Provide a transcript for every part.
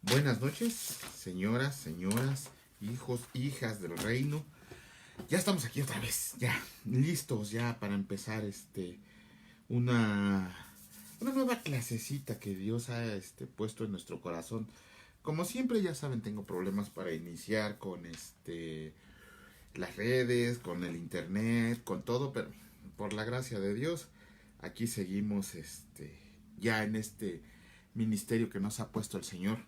Buenas noches, señoras, hijos, hijas del reino. Ya estamos aquí otra vez, ya listos ya para empezar una una nueva clasecita que Dios ha puesto en nuestro corazón. Como siempre ya saben, tengo problemas para iniciar con las redes, con el internet, con todo, pero por la gracia de Dios aquí seguimos ya en este ministerio que nos ha puesto el Señor.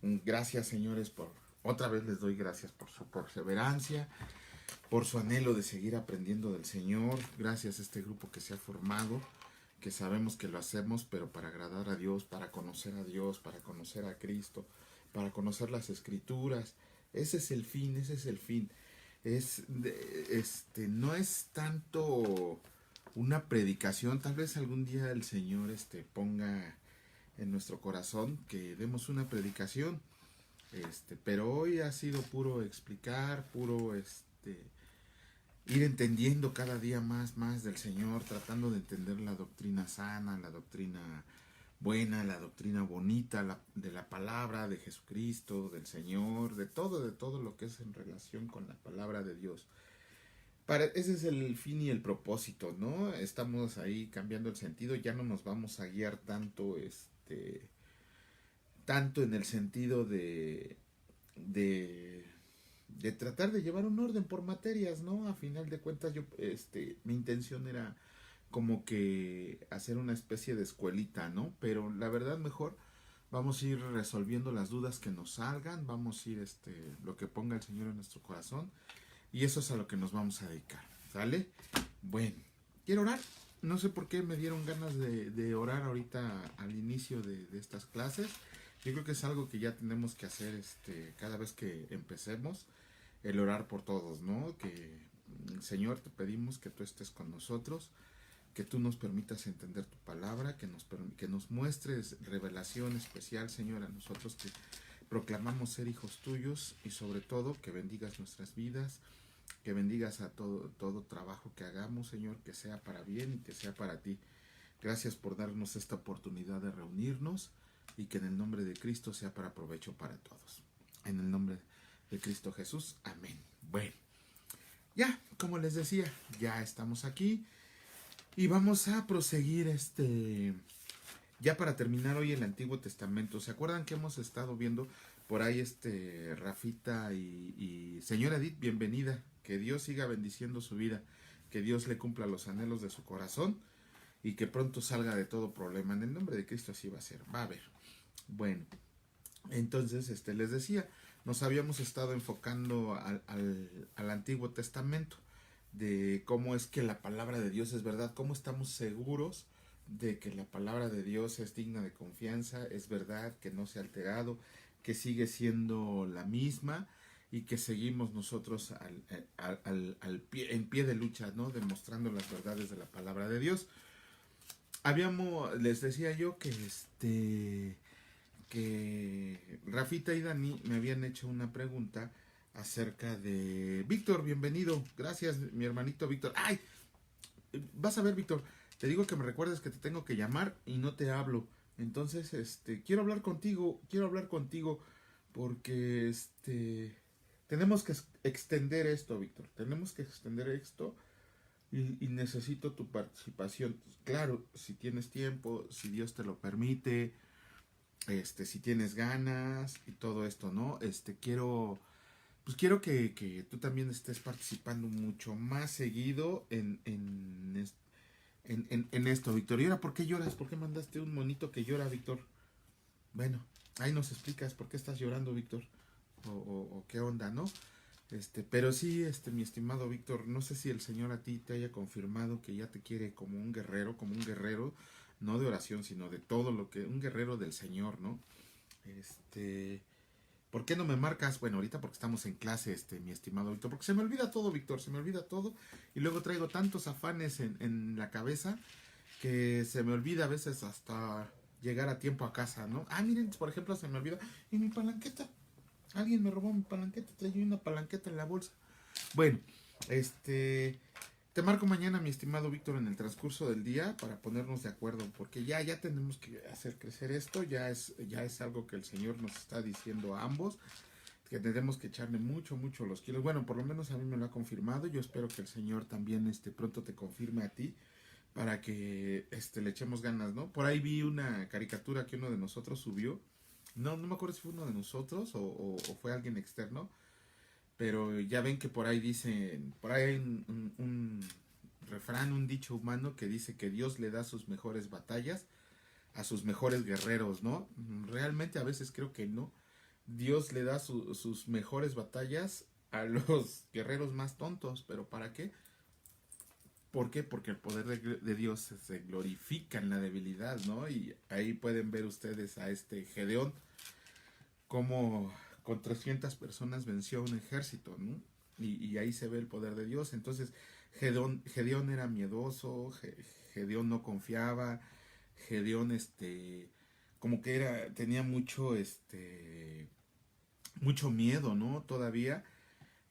Gracias, señores, por otra vez les doy gracias por su perseverancia, por su anhelo de seguir aprendiendo del Señor. Gracias a este grupo que se ha formado, que sabemos que lo hacemos, pero para agradar a Dios, a Dios, para conocer a Cristo, para conocer las Escrituras. Ese es el fin, ese es el fin. No es tanto una predicación, tal vez algún día el Señor ponga en nuestro corazón que demos una predicación, pero hoy ha sido puro explicar, puro ir entendiendo cada día más del Señor, tratando de entender la doctrina sana, la doctrina buena, la doctrina bonita, de la palabra de Jesucristo, del Señor, de todo lo que es en relación con la palabra de Dios. Ese es el fin y el propósito, ¿no? Estamos ahí cambiando el sentido, ya no nos vamos a guiar tanto en el sentido de, de tratar de llevar un orden por materias, ¿no? A final de cuentas, mi intención era como que hacer una especie de escuelita, ¿no? Pero la verdad mejor vamos a ir resolviendo las dudas que nos salgan, vamos a ir, lo que ponga el Señor en nuestro corazón, y eso es a lo que nos vamos a dedicar, ¿sale? Bueno, quiero orar. No sé por qué me dieron ganas de orar ahorita al inicio de estas clases. Yo creo que es algo que ya tenemos que hacer cada vez que empecemos, el orar por todos, ¿no? Que, Señor, te pedimos que tú estés con nosotros, que tú nos permitas entender tu palabra, que nos muestres revelación especial, Señor, a nosotros que proclamamos ser hijos tuyos, y sobre todo que bendigas nuestras vidas, que bendigas a todo trabajo que hagamos, Señor, que sea para bien y que sea para ti. Gracias por darnos esta oportunidad de reunirnos, y que en el nombre de Cristo sea para provecho para todos. En el nombre de Cristo Jesús, amén. Bueno, ya, como les decía, ya estamos aquí y vamos a proseguir ya para terminar hoy el Antiguo Testamento. ¿Se acuerdan que hemos estado viendo por ahí Rafita y señora Edith? Bienvenida. Que Dios siga bendiciendo su vida, que Dios le cumpla los anhelos de su corazón y que pronto salga de todo problema. En el nombre de Cristo así va a ser, va a haber. Bueno, entonces les decía, nos habíamos estado enfocando al Antiguo Testamento, de cómo es que la palabra de Dios es verdad, cómo estamos seguros de que la palabra de Dios es digna de confianza, es verdad, que no se ha alterado, que sigue siendo la misma, y que seguimos nosotros en pie de lucha, ¿no? Demostrando las verdades de la palabra de Dios. Les decía yo que Rafita y Dani me habían hecho una pregunta acerca de Víctor. Bienvenido, gracias mi hermanito Víctor. Ay, vas a ver, Víctor, te digo que me recuerdes que te tengo que llamar y no te hablo. Entonces, quiero hablar contigo porque tenemos que extender esto, Víctor. Tenemos que extender esto, y necesito tu participación. Claro, si tienes tiempo, si Dios te lo permite, si tienes ganas y todo esto, ¿no? Quiero que tú también estés participando mucho más seguido en esto, Víctor. ¿Y ahora por qué lloras? ¿Por qué mandaste un monito que llora, Víctor? Bueno, ahí nos explicas por qué estás llorando, Víctor. O qué onda, ¿no? Pero sí, mi estimado Víctor, no sé si el Señor a ti te haya confirmado que ya te quiere como un guerrero, no de oración, sino de todo lo que, un guerrero del Señor, ¿no? Este, ¿Por qué no me marcas? Bueno, ahorita porque estamos en clase, mi estimado Víctor, porque se me olvida todo, Víctor, se me olvida todo, y luego traigo tantos afanes en la cabeza que se me olvida a veces hasta llegar a tiempo a casa, ¿no? Ah, miren, por ejemplo, se me olvida, ¿y mi palanqueta? Alguien me robó mi palanqueta, traía una palanqueta en la bolsa. Bueno, este, Te marco mañana, mi estimado Víctor, en el transcurso del día para ponernos de acuerdo, porque ya tenemos que hacer crecer esto, ya es algo que el Señor nos está diciendo a ambos, que tenemos que echarle mucho los kilos. Bueno, por lo menos a mí me lo ha confirmado. Yo espero que el Señor también pronto te confirme a ti para que le echemos ganas, ¿no? Por ahí vi una caricatura que uno de nosotros subió. No me acuerdo si fue uno de nosotros o fue alguien externo, pero ya ven que por ahí dicen, por ahí hay un refrán, un dicho humano que dice que Dios le da sus mejores batallas a sus mejores guerreros, ¿no? Realmente a veces creo que no. Dios le da sus mejores batallas a los guerreros más tontos, pero ¿para qué? ¿Por qué? Porque el poder de Dios se glorifica en la debilidad, ¿no? Y ahí pueden ver ustedes a Gedeón, como con 300 personas venció a un ejército, ¿no? Y ahí se ve el poder de Dios. Entonces, Gedeón era miedoso, Gedeón no confiaba, Gedeón, como que tenía mucho miedo, ¿no? Todavía,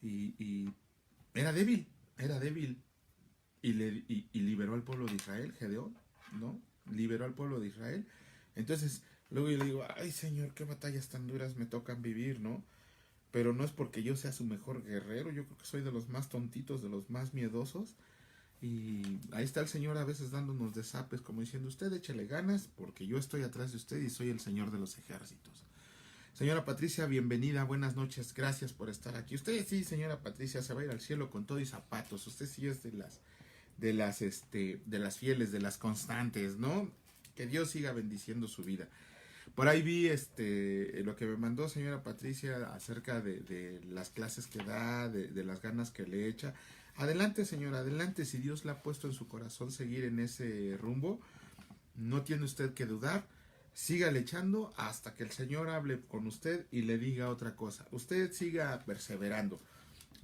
y era débil, y liberó al pueblo de Israel, Gedeón, ¿no? Liberó al pueblo de Israel. Entonces, luego yo le digo, ay Señor, qué batallas tan duras me tocan vivir, ¿no? Pero no es porque yo sea su mejor guerrero, yo creo que soy de los más tontitos, de los más miedosos. Y ahí está el Señor a veces dándonos desapes, como diciendo, usted échele ganas, porque yo estoy atrás de usted y soy el Señor de los ejércitos. Señora Patricia, bienvenida, buenas noches, gracias por estar aquí. Usted sí, señora Patricia, se va a ir al cielo con todo y zapatos. Usted sí es de las fieles, de las constantes, ¿no? Que Dios siga bendiciendo su vida. Por ahí vi lo que me mandó señora Patricia acerca de las clases que da, de las ganas que le echa. Adelante, señora, adelante. Si Dios le ha puesto en su corazón seguir en ese rumbo, no tiene usted que dudar. Sígale echando hasta que el Señor hable con usted y le diga otra cosa. Usted siga perseverando.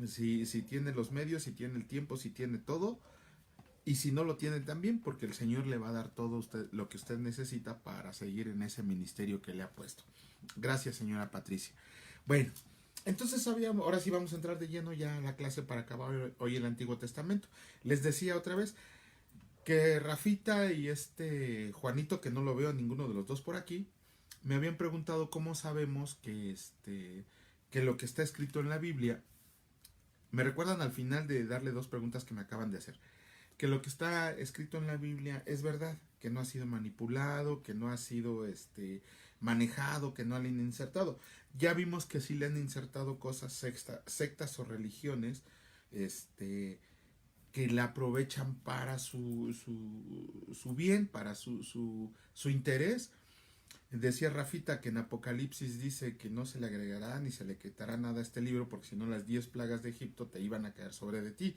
Si tiene los medios, si tiene el tiempo, si tiene todo, y si no lo tiene también, porque el Señor le va a dar todo lo que usted necesita para seguir en ese ministerio que le ha puesto. Gracias, señora Patricia. Bueno, entonces ahora sí vamos a entrar de lleno ya a la clase para acabar hoy el Antiguo Testamento. Les decía otra vez que Rafita y Juanito, que no lo veo a ninguno de los dos por aquí, me habían preguntado cómo sabemos que lo que está escrito en la Biblia, me recuerdan al final de darle dos preguntas que me acaban de hacer, que lo que está escrito en la Biblia es verdad, que no ha sido manipulado, que no ha sido manejado, que no le han insertado. Ya vimos que sí le han insertado cosas sectas o religiones que la aprovechan para su bien, para su interés. Decía Rafita que en Apocalipsis dice que no se le agregará ni se le quitará nada a este libro, porque si no las 10 plagas de Egipto te iban a caer sobre de ti.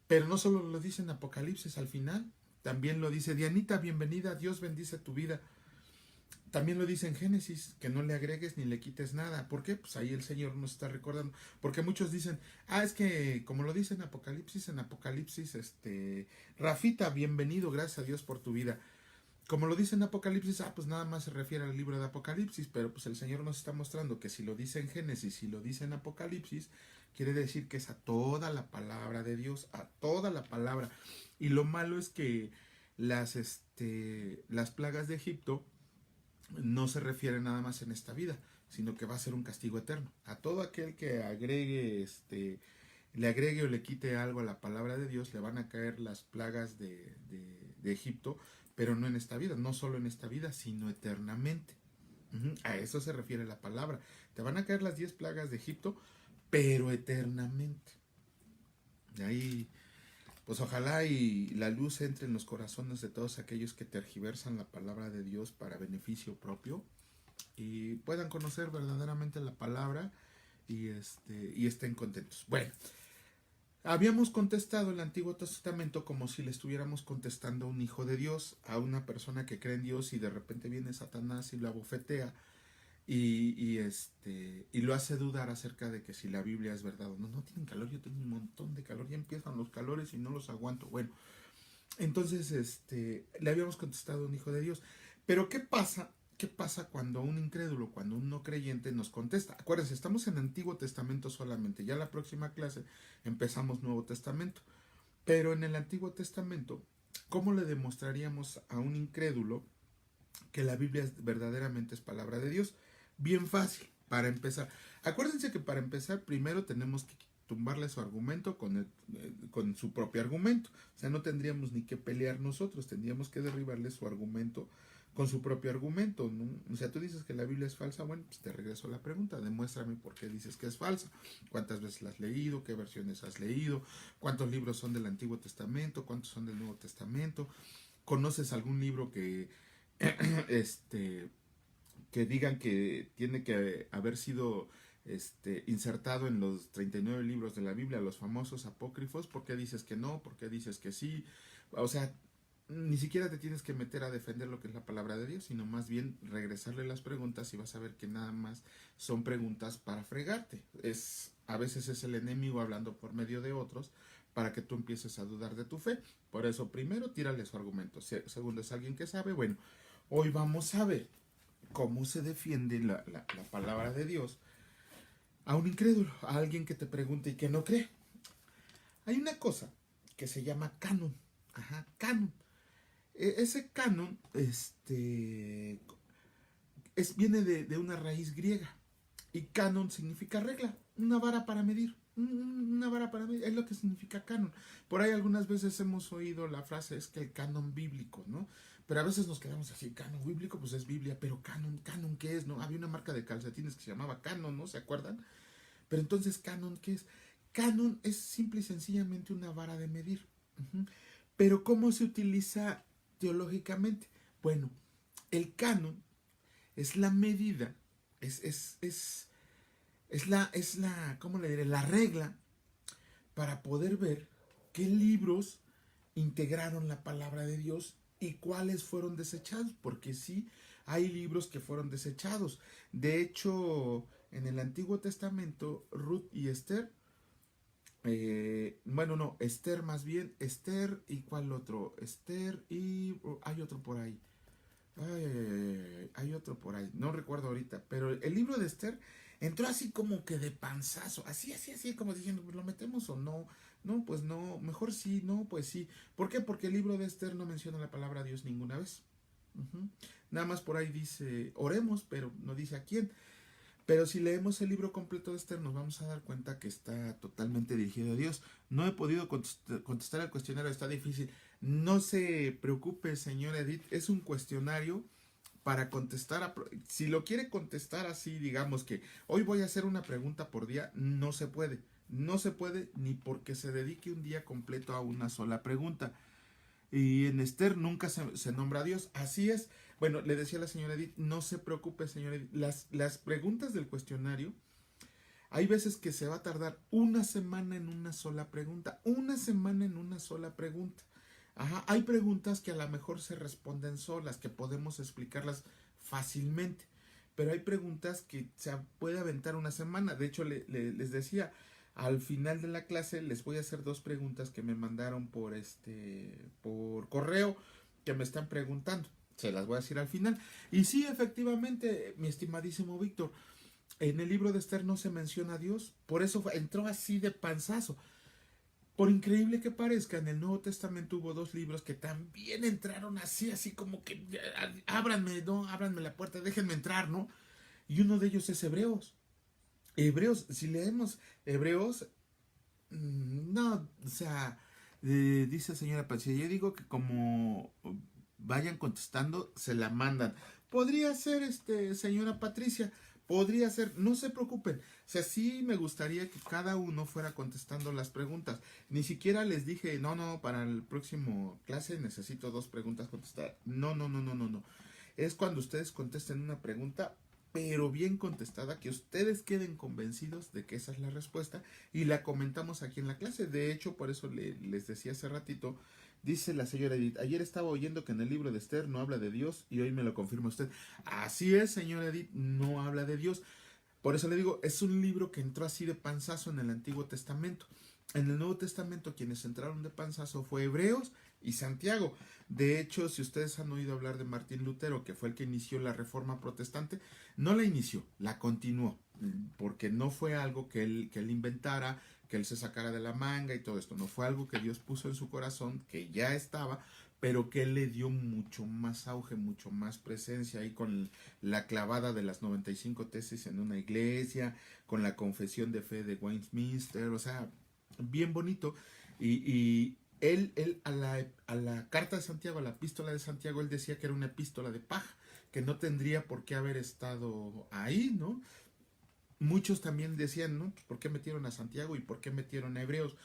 Pero no solo lo dice en Apocalipsis al final, también lo dice Dianita, bienvenida, Dios bendice tu vida. También lo dice en Génesis, que no le agregues ni le quites nada. ¿Por qué? Pues ahí el Señor nos está recordando. Porque muchos dicen, es que como lo dice en Apocalipsis, Rafita, bienvenido, gracias a Dios por tu vida. Como lo dice en Apocalipsis, pues nada más se refiere al libro de Apocalipsis, pero pues el Señor nos está mostrando que si lo dice en Génesis y lo dice en Apocalipsis, quiere decir que es a toda la palabra de Dios, a toda la palabra. Y lo malo es que las plagas de Egipto no se refieren nada más en esta vida, sino que va a ser un castigo eterno. A todo aquel que le agregue o le quite algo a la palabra de Dios, le van a caer las plagas de Egipto, pero no en esta vida, no solo en esta vida, sino eternamente. A eso se refiere la palabra. Te van a caer las 10 plagas de Egipto, pero eternamente. De ahí, pues ojalá y la luz entre en los corazones de todos aquellos que tergiversan la palabra de Dios para beneficio propio y puedan conocer verdaderamente la palabra y estén contentos. Bueno, habíamos contestado el Antiguo Testamento como si le estuviéramos contestando a un hijo de Dios, a una persona que cree en Dios, y de repente viene Satanás y lo abofetea y lo hace dudar acerca de que si la Biblia es verdad o no. No tienen calor, yo tengo un montón de calor, ya empiezan los calores y no los aguanto. Bueno, entonces le habíamos contestado a un hijo de Dios. Pero ¿qué pasa? ¿Qué pasa cuando un incrédulo, cuando un no creyente nos contesta? Acuérdense, estamos en Antiguo Testamento solamente. Ya la próxima clase empezamos Nuevo Testamento. Pero en el Antiguo Testamento, ¿cómo le demostraríamos a un incrédulo que la Biblia verdaderamente es palabra de Dios? Bien fácil, para empezar. Acuérdense que para empezar primero tenemos que tumbarle su argumento con su propio argumento. O sea, no tendríamos ni que pelear nosotros, tendríamos que derribarle su argumento con su propio argumento, ¿no? O sea, tú dices que la Biblia es falsa, bueno, pues te regreso la pregunta, demuéstrame por qué dices que es falsa, cuántas veces la has leído, qué versiones has leído, cuántos libros son del Antiguo Testamento, cuántos son del Nuevo Testamento, conoces algún libro que que digan que tiene que haber sido insertado en los 39 libros de la Biblia, los famosos apócrifos. ¿Por qué dices que no? ¿Por qué dices que sí? O sea, ni siquiera te tienes que meter a defender lo que es la palabra de Dios, sino más bien regresarle las preguntas y vas a ver que nada más son preguntas para fregarte. A veces es el enemigo hablando por medio de otros para que tú empieces a dudar de tu fe. Por eso, primero, tírale su argumento. Segundo, es alguien que sabe. Bueno, hoy vamos a ver cómo se defiende la palabra de Dios a un incrédulo, a alguien que te pregunte y que no cree. Hay una cosa que se llama canon. Ajá, canon. Ese canon viene de una raíz griega. Y canon significa regla, una vara para medir. Una vara para medir, es lo que significa canon. Por ahí algunas veces hemos oído la frase, es que el canon bíblico, ¿no? Pero a veces nos quedamos así, canon bíblico, pues es Biblia, pero canon, ¿qué es? ¿No? Había una marca de calcetines que se llamaba Canon, ¿no? ¿Se acuerdan? Pero entonces, canon, ¿qué es? Canon es simple y sencillamente una vara de medir. Pero ¿cómo se utiliza teológicamente? Bueno, el canon es la medida, ¿cómo le diré? La regla para poder ver qué libros integraron la palabra de Dios y cuáles fueron desechados, porque sí hay libros que fueron desechados. De hecho, en el Antiguo Testamento, Ruth y Esther, Esther más bien, Esther y cuál otro, Esther y hay otro por ahí. Hay otro por ahí, no recuerdo ahorita, pero el libro de Esther entró así como que de panzazo, así, como diciendo, ¿lo metemos o no? No, pues no, mejor sí, no, pues sí. ¿Por qué? Porque el libro de Esther no menciona la palabra Dios ninguna vez. Nada más por ahí dice, oremos, pero no dice a quién. Pero si leemos el libro completo de Esther, nos vamos a dar cuenta que está totalmente dirigido a Dios. No he podido contestar el cuestionario, está difícil. No se preocupe, señora Edith, es un cuestionario para contestar. Si lo quiere contestar así, digamos que hoy voy a hacer una pregunta por día, no se puede. No se puede ni porque se dedique un día completo a una sola pregunta. Y en Esther nunca se nombra a Dios. Así es. Bueno, le decía a la señora Edith, no se preocupe, señora Edith. Las preguntas del cuestionario, hay veces que se va a tardar una semana en una sola pregunta. Una semana en una sola pregunta. Ajá, hay preguntas que a lo mejor se responden solas, que podemos explicarlas fácilmente. Pero hay preguntas que se puede aventar una semana. De hecho, les decía, al final de la clase les voy a hacer 2 preguntas que me mandaron por correo, que me están preguntando. Se las voy a decir al final. Y sí, efectivamente, mi estimadísimo Víctor, en el libro de Esther no se menciona a Dios. Por eso entró así de panzazo. Por increíble que parezca, en el Nuevo Testamento hubo 2 libros que también entraron así como que ábranme, ¿no? Ábranme la puerta, déjenme entrar, ¿no? Y uno de ellos es Hebreos. Hebreos, si leemos Hebreos, no, o sea, dice señora Patricia, yo digo que como vayan contestando, se la mandan. Podría ser, señora Patricia, podría ser, no se preocupen. O sea, sí me gustaría que cada uno fuera contestando las preguntas. Ni siquiera les dije, no, para el próximo clase necesito 2 preguntas contestar. No. Es cuando ustedes contesten una pregunta, pero bien contestada, que ustedes queden convencidos de que esa es la respuesta y la comentamos aquí en la clase. De hecho, por eso les decía hace ratito, dice la señora Edith, ayer estaba oyendo que en el libro de Esther no habla de Dios y hoy me lo confirma usted. Así es, señora Edith, no habla de Dios. Por eso le digo, es un libro que entró así de panzazo en el Antiguo Testamento. En el Nuevo Testamento quienes entraron de panzazo fue Hebreos y Santiago. De hecho, si ustedes han oído hablar de Martín Lutero, que fue el que inició la Reforma Protestante, no la inició, la continuó. porque no fue algo que él inventara, que él se sacara de la manga y todo esto, no fue algo que Dios puso en su corazón, que ya estaba, pero que él le dio mucho más auge, mucho más presencia ahí con la clavada de las 95 tesis en una iglesia, con la confesión de fe de Westminster, o sea, bien bonito. Y él a la carta de Santiago, a la epístola de Santiago, él decía que era una epístola de paja, que no tendría por qué haber estado ahí, ¿no? Muchos también decían, ¿no? Pues, ¿por qué metieron a Santiago y por qué metieron a Hebreos?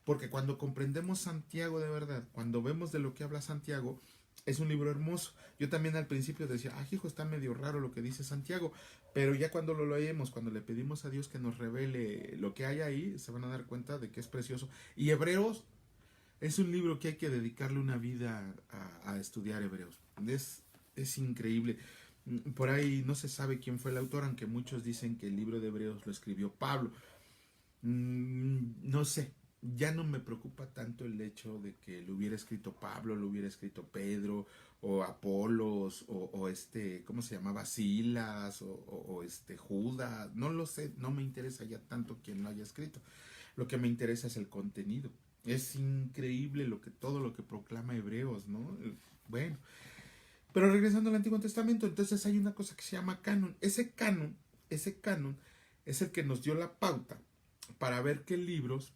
Porque cuando comprendemos Santiago de verdad, cuando vemos de lo que habla Santiago, es un libro hermoso. Yo también al principio decía, ah, hijo, está medio raro lo que dice Santiago, pero ya cuando lo leemos, cuando le pedimos a Dios que nos revele lo que hay ahí, se van a dar cuenta de que es precioso. Y Hebreos es un libro que hay que dedicarle una vida a estudiar Hebreos. Es increíble. Por ahí no se sabe quién fue el autor, aunque muchos dicen que el libro de Hebreos lo escribió Pablo. No sé, ya no me preocupa tanto el hecho de que lo hubiera escrito Pablo, lo hubiera escrito Pedro, o Apolos, o este, ¿cómo se llamaba? Silas, o este Judas, no lo sé, no me interesa ya tanto quién lo haya escrito. Lo que me interesa es el contenido. Es increíble todo lo que proclama Hebreos, ¿no? Bueno, pero regresando al Antiguo Testamento, entonces hay una cosa que se llama canon. Ese canon es el que nos dio la pauta para ver qué libros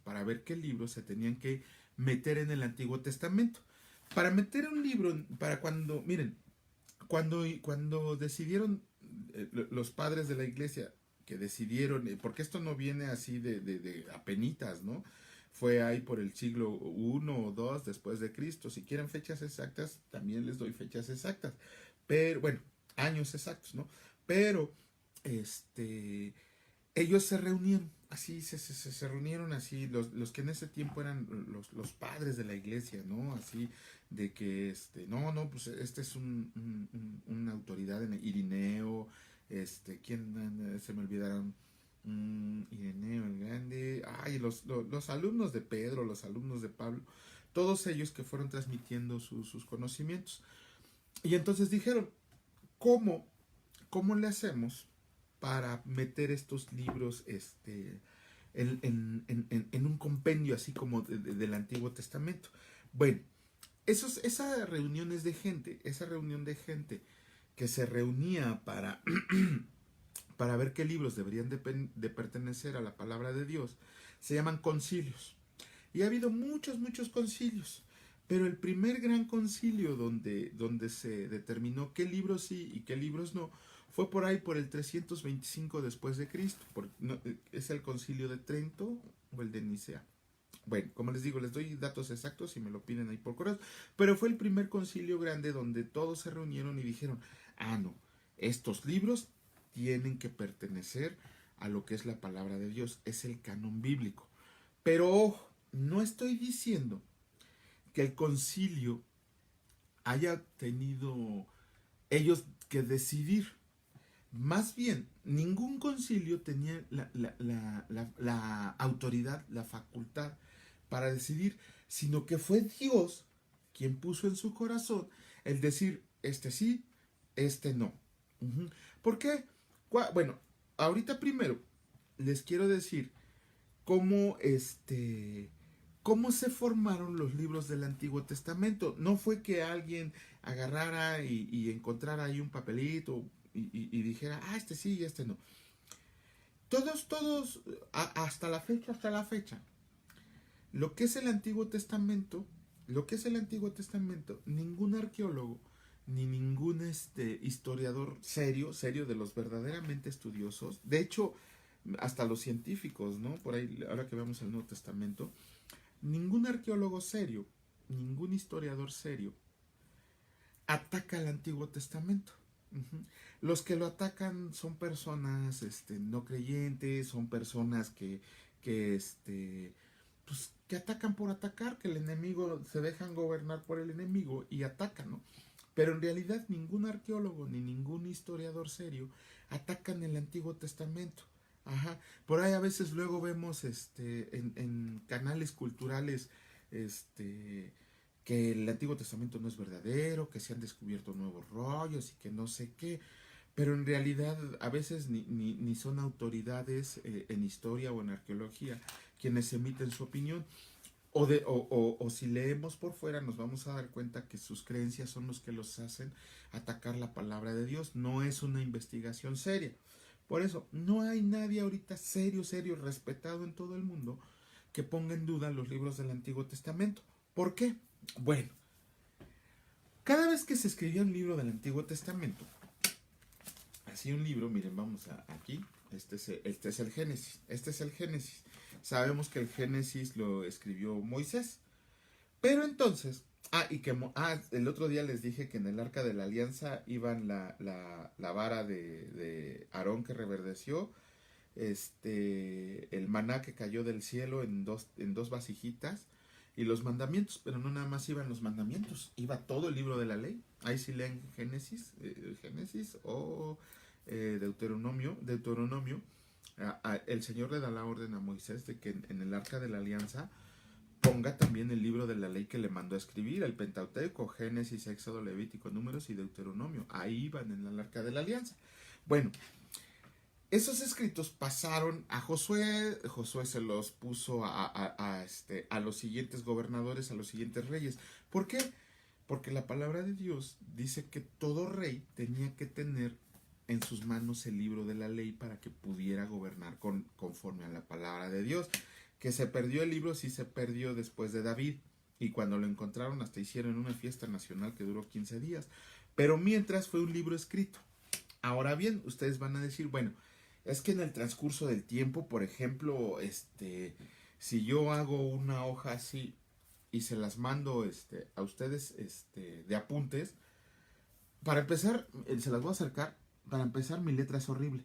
se tenían que meter en el Antiguo Testamento. Para meter un libro, para cuando, miren, cuando decidieron los padres de la iglesia, que decidieron, porque esto no viene así de apenitas, ¿no? Fue ahí por el siglo I o II después de Cristo. Si quieren fechas exactas, también les doy fechas exactas. Pero, bueno, años exactos, ¿no? Pero, este, ellos se reunieron, así, se reunieron así, los que en ese tiempo eran los padres de la iglesia, ¿no? Así, de que, no, pues este es una autoridad en Irineo, ¿quién se me olvidaron? Ireneo el Grande, ay, los alumnos de Pedro, los alumnos de Pablo, todos ellos que fueron transmitiendo sus conocimientos. Y entonces dijeron, ¿cómo, cómo le hacemos para meter estos libros en un compendio así como del Antiguo Testamento? Bueno, esa esa reunión de gente que se reunía para ver qué libros deberían de pertenecer a la palabra de Dios, se llaman concilios. Y ha habido muchos concilios. Pero el primer gran concilio donde se determinó qué libros sí y qué libros no, fue por ahí por el 325 después de Cristo. Es el concilio de Trento o el de Nicea. Bueno, como les digo, les doy datos exactos si me lo piden ahí por correo. Pero fue el primer concilio grande donde todos se reunieron y dijeron, ah, no, estos libros tienen que pertenecer a lo que es la palabra de Dios. Es el canon bíblico. Pero ojo, no estoy diciendo que el concilio haya tenido ellos que decidir. Más bien, ningún concilio tenía la autoridad, la facultad para decidir, sino que fue Dios quien puso en su corazón el decir, este sí, este no. ¿Por qué? Bueno, ahorita primero les quiero decir cómo cómo se formaron los libros del Antiguo Testamento. No fue que alguien agarrara y encontrara ahí un papelito y dijera, ah, este sí y este no. Todos, hasta la fecha, lo que es el Antiguo Testamento, ningún arqueólogo ni ningún historiador serio de los verdaderamente estudiosos, de hecho, hasta los científicos, ¿no? Por ahí, ahora que vemos el Nuevo Testamento, ningún arqueólogo serio, ningún historiador serio ataca el Antiguo Testamento. Los que lo atacan son personas no creyentes, son personas pues, que atacan por atacar, que el enemigo se dejan gobernar por el enemigo y atacan, ¿no? Pero en realidad ningún arqueólogo ni ningún historiador serio atacan el Antiguo Testamento. Ajá. Por ahí a veces luego vemos en canales culturales que el Antiguo Testamento no es verdadero, que se han descubierto nuevos rollos y que no sé qué. pero en realidad a veces ni son autoridades en historia o en arqueología quienes emiten su opinión. O si leemos por fuera nos vamos a dar cuenta que sus creencias son los que los hacen atacar la palabra de Dios. No es una investigación seria. Por eso, no hay nadie ahorita serio, respetado en todo el mundo que ponga en duda los libros del Antiguo Testamento. ¿Por qué? Bueno, cada vez que se escribía un libro del Antiguo Testamento, así un libro, miren, vamos aquí, este es el Génesis. Sabemos que el Génesis lo escribió Moisés. Pero entonces, el otro día les dije que en el Arca de la Alianza iban la vara de Aarón que reverdeció, el maná que cayó del cielo en dos vasijitas, y los mandamientos, pero no nada más iban los mandamientos, iba todo el libro de la ley. Ahí sí leen Génesis o Deuteronomio. El Señor le da la orden a Moisés de que en el Arca de la Alianza ponga también el libro de la ley que le mandó a escribir, el Pentateuco, Génesis, Éxodo, Levítico, Números y Deuteronomio. Ahí van en el Arca de la Alianza. Bueno, esos escritos pasaron a Josué. Josué se los puso a los siguientes gobernadores, a los siguientes reyes. ¿Por qué? Porque la palabra de Dios dice que todo rey tenía que tener en sus manos el libro de la ley para que pudiera gobernar conforme a la palabra de Dios. Que se perdió el libro, sí se perdió después de David, y cuando lo encontraron hasta hicieron una fiesta nacional que duró 15 días, pero mientras fue un libro escrito. Ahora bien, ustedes van a decir, bueno, es que en el transcurso del tiempo, por ejemplo, si yo hago una hoja así y se las mando a ustedes de apuntes, para empezar, se las voy a acercar. Para empezar, mi letra es horrible.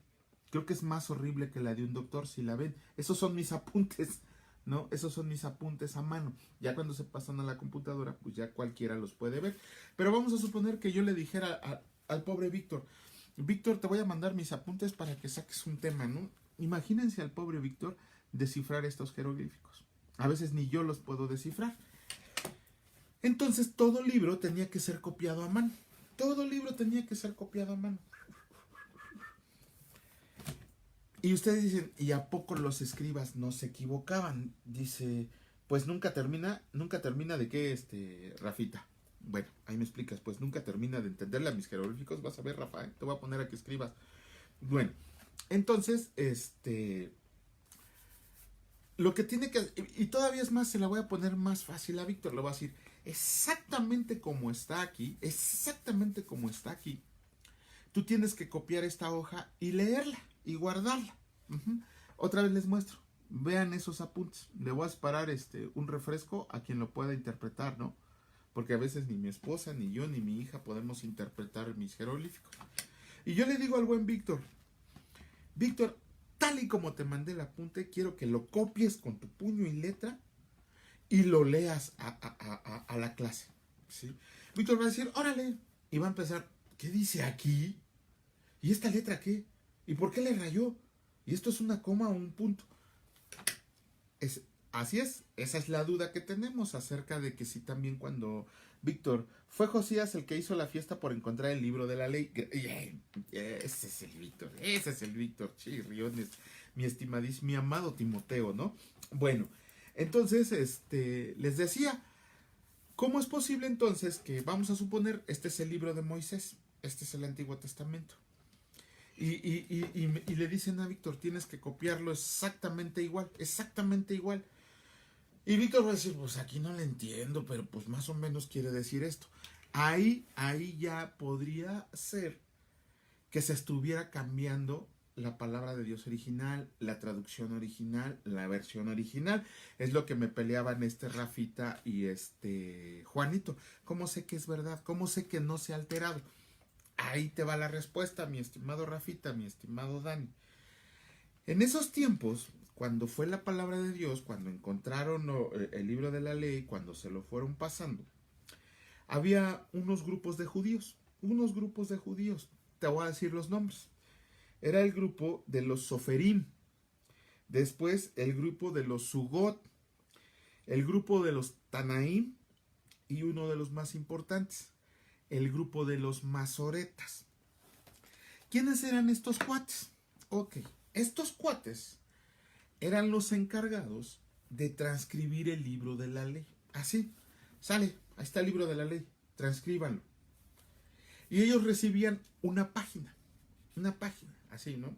Creo que es más horrible que la de un doctor, si la ven. Esos son mis apuntes, ¿no? Esos son mis apuntes a mano. Ya cuando se pasan a la computadora, pues ya cualquiera los puede ver. Pero vamos a suponer que yo le dijera al pobre Víctor, Víctor, te voy a mandar mis apuntes para que saques un tema, ¿no? Imagínense al pobre Víctor descifrar estos jeroglíficos. A veces ni yo los puedo descifrar. Entonces todo libro tenía que ser copiado a mano. Todo libro tenía que ser copiado a mano. Y ustedes dicen, ¿y a poco los escribas no se equivocaban? Dice, pues nunca termina de qué, Rafita. Bueno, ahí me explicas, pues nunca termina de entenderle a mis jeroglíficos. Vas a ver, Rafa, te voy a poner a que escribas. Bueno, entonces, lo que tiene que, y todavía es más, se la voy a poner más fácil a Víctor, le voy a decir, exactamente como está aquí, tú tienes que copiar esta hoja y leerla y guardarla. Otra vez les muestro. Vean esos apuntes. Le voy a disparar un refresco a quien lo pueda interpretar, ¿no? Porque a veces ni mi esposa, ni yo, ni mi hija podemos interpretar mis jeroglíficos. Y yo le digo al buen Víctor, Víctor, tal y como te mandé el apunte, quiero que lo copies con tu puño y letra y lo leas a la clase, ¿sí? Víctor va a decir, órale, y va a empezar, ¿qué dice aquí? ¿Y esta letra qué? ¿Y por qué le rayó? ¿Y esto es una coma o un punto? Así es, esa es la duda que tenemos acerca de que si también cuando Víctor, fue Josías el que hizo la fiesta por encontrar el libro de la ley. Ese es el Víctor Chirriones, mi estimadísimo, mi amado Timoteo, ¿no? Bueno, entonces, les decía, ¿cómo es posible entonces que, vamos a suponer, este es el libro de Moisés, este es el Antiguo Testamento? Y le dicen a Víctor, tienes que copiarlo exactamente igual. Y Víctor va a decir, pues aquí no le entiendo, pero pues más o menos quiere decir esto. Ahí ya podría ser que se estuviera cambiando la palabra de Dios original, la traducción original, la versión original. Es lo que me peleaban Rafita y Juanito. ¿Cómo sé que es verdad? ¿Cómo sé que no se ha alterado? Ahí te va la respuesta, mi estimado Rafita, mi estimado Dani. En esos tiempos, cuando fue la palabra de Dios, cuando encontraron el libro de la ley, cuando se lo fueron pasando, había unos grupos de judíos. Te voy a decir los nombres. Era el grupo de los Soferim, después el grupo de los Sugot, el grupo de los Tanaim y uno de los más importantes, el grupo de los Masoretas. ¿Quiénes eran estos cuates? Ok, estos cuates eran los encargados de transcribir el libro de la ley. Así, sale, ahí está el libro de la ley, transcríbanlo. Y ellos recibían una página, así, ¿no?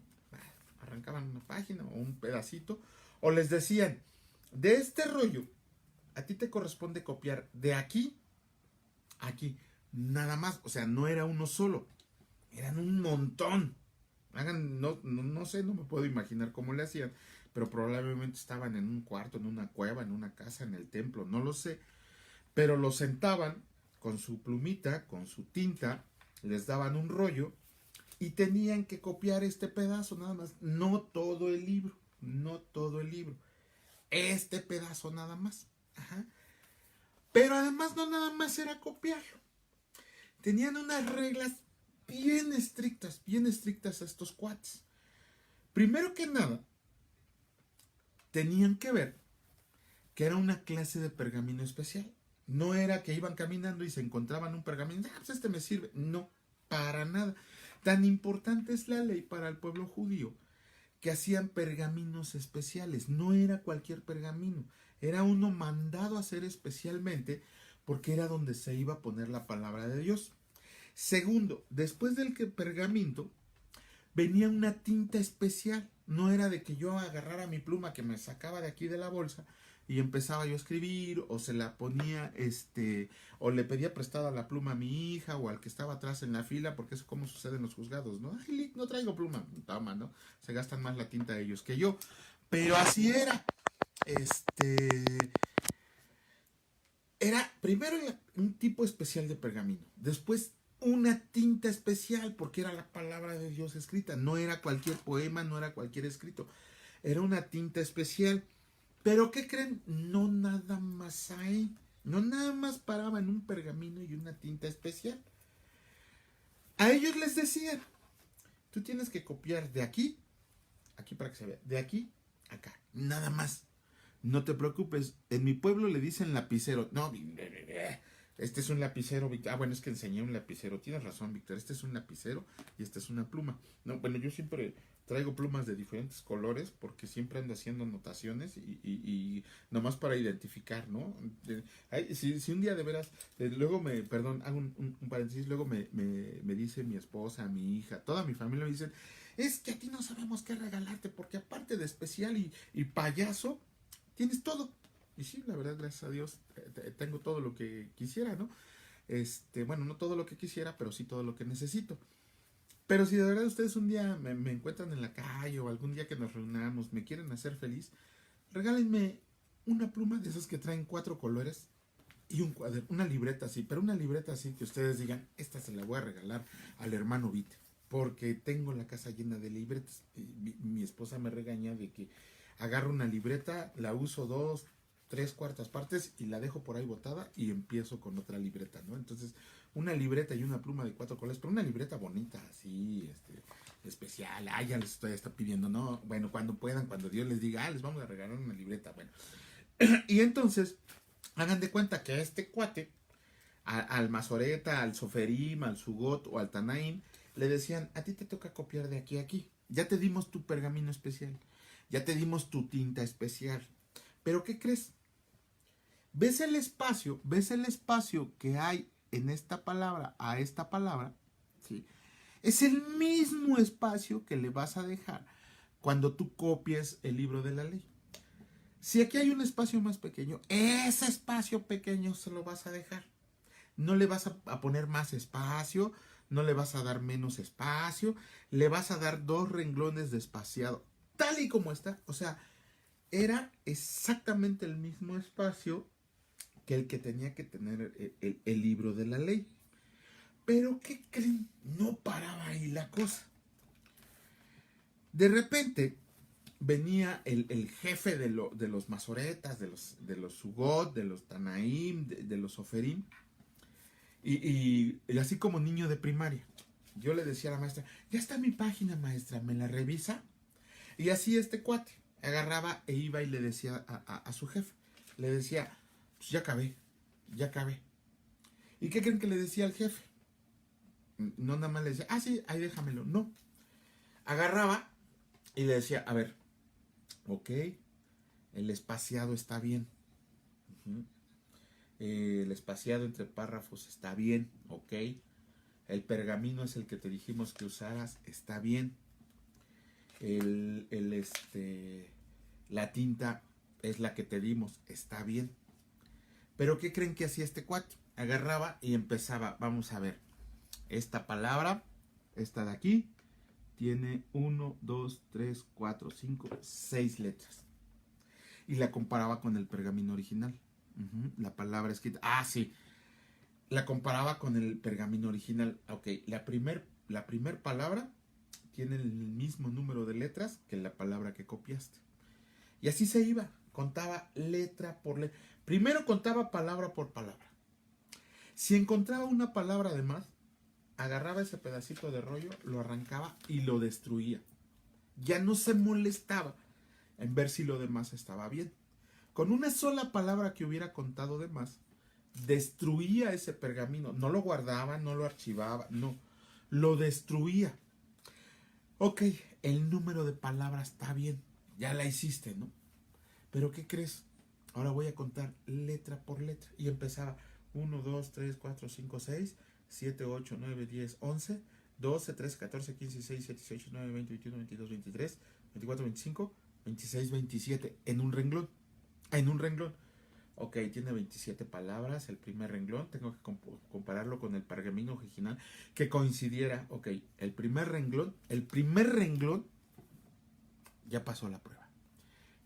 Arrancaban una página o un pedacito, o les decían, de este rollo, a ti te corresponde copiar de aquí a aquí, nada más, o sea, no era uno solo, eran un montón. No sé, no me puedo imaginar cómo le hacían, pero probablemente estaban en un cuarto, en una cueva, en una casa, en el templo, no lo sé, pero los sentaban con su plumita, con su tinta, les daban un rollo y tenían que copiar este pedazo nada más, no todo el libro, este pedazo nada más. Ajá. Pero además no nada más era copiarlo, tenían unas reglas bien estrictas a estos cuates. Primero que nada, tenían que ver que era una clase de pergamino especial. No era que iban caminando y se encontraban un pergamino, pues este me sirve. No, para nada. Tan importante es la ley para el pueblo judío que hacían pergaminos especiales. No era cualquier pergamino, era uno mandado a hacer especialmente porque era donde se iba a poner la palabra de Dios. Segundo, después del pergamino venía una tinta especial. No era de que yo agarrara mi pluma que me sacaba de aquí de la bolsa y empezaba yo a escribir, o se la ponía, o le pedía prestada la pluma a mi hija o al que estaba atrás en la fila, porque eso como sucede en los juzgados, ¿no? Ay, no traigo pluma, toma, ¿no? Se gastan más la tinta ellos que yo. Pero así era. Era primero un tipo especial de pergamino, después una tinta especial porque era la palabra de Dios escrita, no era cualquier poema, no era cualquier escrito, era una tinta especial. Pero ¿qué creen? No nada más ahí, no nada más paraba en un pergamino y una tinta especial. A ellos les decían, tú tienes que copiar de aquí, aquí para que se vea, de aquí, acá, nada más. No te preocupes, en mi pueblo le dicen lapicero. No, este es un lapicero, Víctor. Ah, bueno, es que enseñé un lapicero. Tienes razón, Víctor. Este es un lapicero y esta es una pluma. No, bueno, yo siempre traigo plumas de diferentes colores porque siempre ando haciendo anotaciones y nomás para identificar, ¿no? Si un día de veras, luego perdón, hago un paréntesis, luego me dice mi esposa, mi hija, toda mi familia me dicen, es que a ti no sabemos qué regalarte porque aparte de especial y payaso, tienes todo. Y sí, la verdad, gracias a Dios, tengo todo lo que quisiera, ¿no? Bueno, no todo lo que quisiera, pero sí todo lo que necesito. Pero si de verdad ustedes un día me encuentran en la calle o algún día que nos reunamos, me quieren hacer feliz, regálenme una pluma de esas que traen 4 colores y un cuaderno, una libreta así, pero una libreta así que ustedes digan, esta se la voy a regalar al hermano Vite, porque tengo la casa llena de libretas. Mi esposa me regaña de que agarro una libreta, la uso 2, 3/4 partes y la dejo por ahí botada y empiezo con otra libreta, ¿no? Entonces, una libreta y una pluma de 4 colores, pero una libreta bonita, así, especial. Ya les estoy pidiendo, ¿no? Bueno, cuando puedan, cuando Dios les diga, les vamos a regalar una libreta, bueno. Y entonces, hagan de cuenta que a este cuate, al Masoreta, al Soferim, al Sugot o al Tanaim, le decían, a ti te toca copiar de aquí a aquí. Ya te dimos tu pergamino especial. Ya te dimos tu tinta especial. Pero ¿qué crees? ¿Ves el espacio? ¿Ves el espacio que hay en esta palabra a esta palabra? ¿Sí? Es el mismo espacio que le vas a dejar cuando tú copies el libro de la ley. Si aquí hay un espacio más pequeño, ese espacio pequeño se lo vas a dejar. No le vas a poner más espacio, no le vas a dar menos espacio, le vas a dar 2 renglones de espaciado, tal y como está. O sea, era exactamente el mismo espacio que el que tenía que tener el libro de la ley. Pero ¿qué creen? No paraba ahí la cosa. De repente venía el jefe de los masoretas, de los sugot, de los tanaim, de los oferim, y así como niño de primaria. Yo le decía a la maestra, ya está mi página, maestra, ¿me la revisa? Y así este cuate agarraba e iba y le decía a su jefe, le decía, pues ya acabé. ¿Y qué creen que le decía al jefe? No nada más le decía, sí, ahí déjamelo. No, Agarraba y le decía, a ver, ok, el espaciado está bien. Uh-huh. El espaciado entre párrafos está bien, ok. El pergamino es el que te dijimos que usaras, está bien. La tinta es la que te dimos, está bien. Pero ¿qué creen que hacía este cuate? Agarraba y empezaba, vamos a ver, esta palabra, esta de aquí, tiene 1, 2, 3, 4, 5, 6 letras. Y la comparaba con el pergamino original. La palabra escrita. Ah, sí. La comparaba con el pergamino original. Ok, la primer palabra tiene el mismo número de letras que la palabra que copiaste. Y así se iba. Contaba letra por letra. Primero contaba palabra por palabra. Si encontraba una palabra de más, agarraba ese pedacito de rollo, lo arrancaba y lo destruía. Ya no se molestaba en ver si lo demás estaba bien. Con una sola palabra que hubiera contado de más, destruía ese pergamino. No lo guardaba, no lo archivaba, no. Lo destruía. Ok, el número de palabras está bien. Ya la hiciste, ¿no? Pero ¿qué crees? Ahora voy a contar letra por letra. Y empezaba 1, 2, 3, 4, 5, 6, 7, 8, 9, 10, 11, 12, 13, 14, 15, 16, 17, 18, 19, 20, 21, 22, 23, 24, 25, 26, 27. En un renglón. En un renglón. Ok, tiene 27 palabras el primer renglón. Tengo que compararlo con el pergamino original. Que coincidiera. Ok, el primer renglón ya pasó la prueba.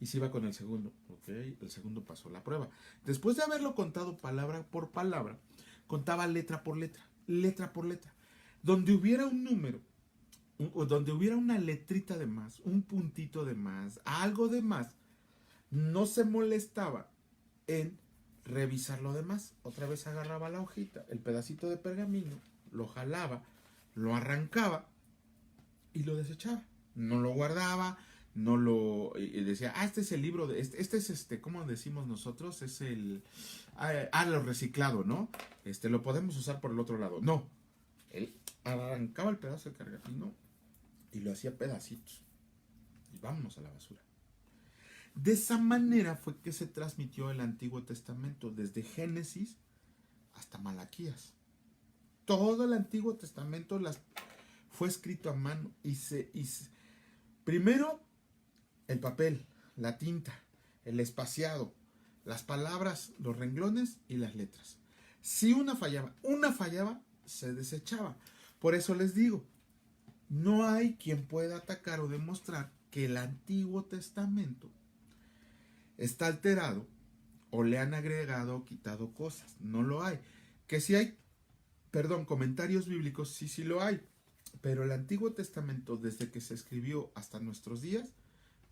Y se iba con el segundo. Ok, el segundo pasó la prueba. Después de haberlo contado palabra por palabra, contaba letra por letra. Letra por letra. Donde hubiera un número, donde hubiera una letrita de más, un puntito de más, algo de más, no se molestaba en revisar lo demás. Otra vez agarraba la hojita, el pedacito de pergamino, lo jalaba, lo arrancaba y lo desechaba. No lo guardaba, no lo decía, este es el libro de este es ¿cómo decimos nosotros? Es el lo reciclado, ¿no? Lo podemos usar por el otro lado. No. Él arrancaba el pedazo de pergamino y lo hacía pedacitos. Y vámonos a la basura. De esa manera fue que se transmitió el Antiguo Testamento, desde Génesis hasta Malaquías. Todo el Antiguo Testamento fue escrito a mano primero el papel, la tinta, el espaciado, las palabras, los renglones y las letras. Si una fallaba, se desechaba. Por eso les digo, no hay quien pueda atacar o demostrar que el Antiguo Testamento está alterado o le han agregado o quitado cosas. No lo hay. Que si hay, comentarios bíblicos, sí lo hay. Pero el Antiguo Testamento, desde que se escribió hasta nuestros días,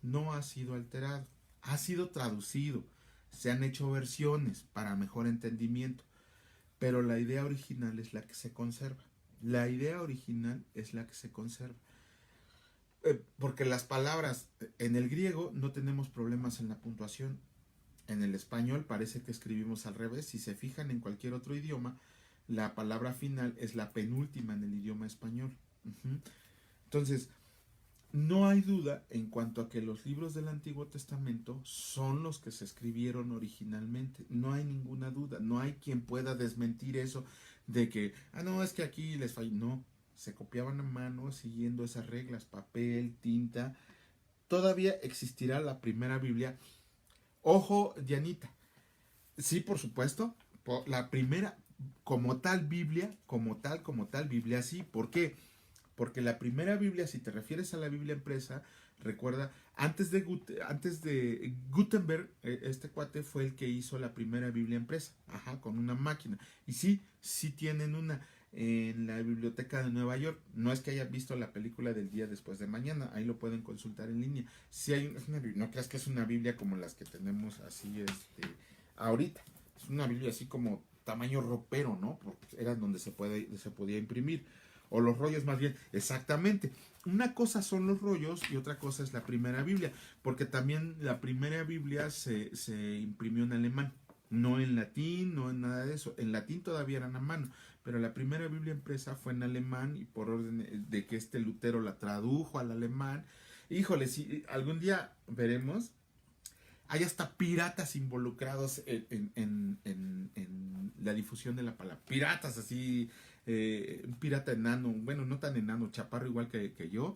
no ha sido alterado. Ha sido traducido. Se han hecho versiones para mejor entendimiento. Pero la idea original es la que se conserva. La idea original es la que se conserva. Porque las palabras en el griego no tenemos problemas en la puntuación. En el español parece que escribimos al revés. Si se fijan en cualquier otro idioma, la palabra final es la penúltima en el idioma español. Entonces, no hay duda en cuanto a que los libros del Antiguo Testamento son los que se escribieron originalmente. No hay ninguna duda. No hay quien pueda desmentir eso de que, no, es que aquí les falló. No, se copiaban a mano siguiendo esas reglas, papel, tinta. Todavía existirá la primera Biblia. Ojo, Dianita. Sí, por supuesto. La primera, como tal Biblia, como tal Biblia, sí. ¿Por qué? Porque la primera Biblia, si te refieres a la Biblia impresa, recuerda, antes de Gutenberg, este cuate fue el que hizo la primera Biblia impresa, con una máquina. Y sí tienen una en la biblioteca de Nueva York. No es que hayan visto la película del día después de mañana, ahí lo pueden consultar en línea. Sí hay una Biblia, no creas que es una Biblia como las que tenemos así ahorita. Es una Biblia así como tamaño ropero, ¿no? Porque era donde se podía imprimir. O los rollos más bien, exactamente. Una cosa son los rollos y otra cosa es la primera Biblia, porque también la primera Biblia se imprimió en alemán, no en latín, no en nada de eso. En latín todavía eran a mano, pero la primera Biblia impresa fue en alemán y por orden de que Lutero la tradujo al alemán. Híjole, si algún día veremos, hay hasta piratas involucrados en la difusión de la palabra. Piratas así, un pirata enano, bueno, no tan enano, chaparro igual que yo,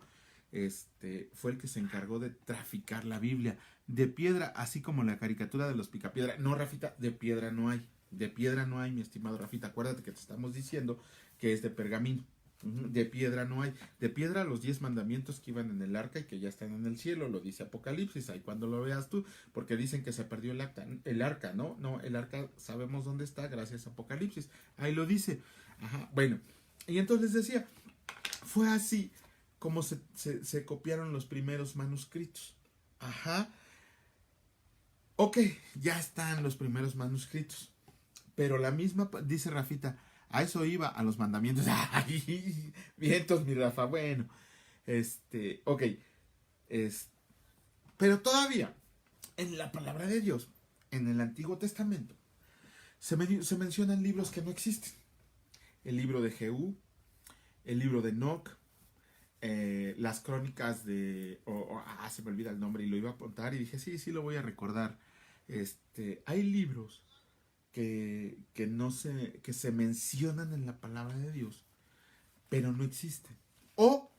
fue el que se encargó de traficar la Biblia de piedra, así como la caricatura de los picapiedra. No, Rafita, de piedra no hay. De piedra no hay, mi estimado Rafita. Acuérdate que te estamos diciendo que es de pergamino. De piedra no hay. De piedra los 10 mandamientos que iban en el arca y que ya están en el cielo, lo dice Apocalipsis, ahí cuando lo veas tú, porque dicen que se perdió el arca, ¿no? No, el arca sabemos dónde está gracias a Apocalipsis, ahí lo dice. Ajá, bueno, y entonces decía, fue así como se copiaron los primeros manuscritos. Ajá, ok, ya están los primeros manuscritos, pero la misma, dice Rafita, a eso iba, a los mandamientos. ¡Ay! Vientos, mi Rafa. Bueno, ok. Es, pero todavía, en la palabra de Dios, en el Antiguo Testamento, se mencionan libros que no existen. El libro de Jehú, el libro de Enoc, las crónicas de... se me olvida el nombre y lo iba a apuntar y dije, sí, lo voy a recordar. Hay libros que se mencionan en la palabra de Dios, pero no existen. O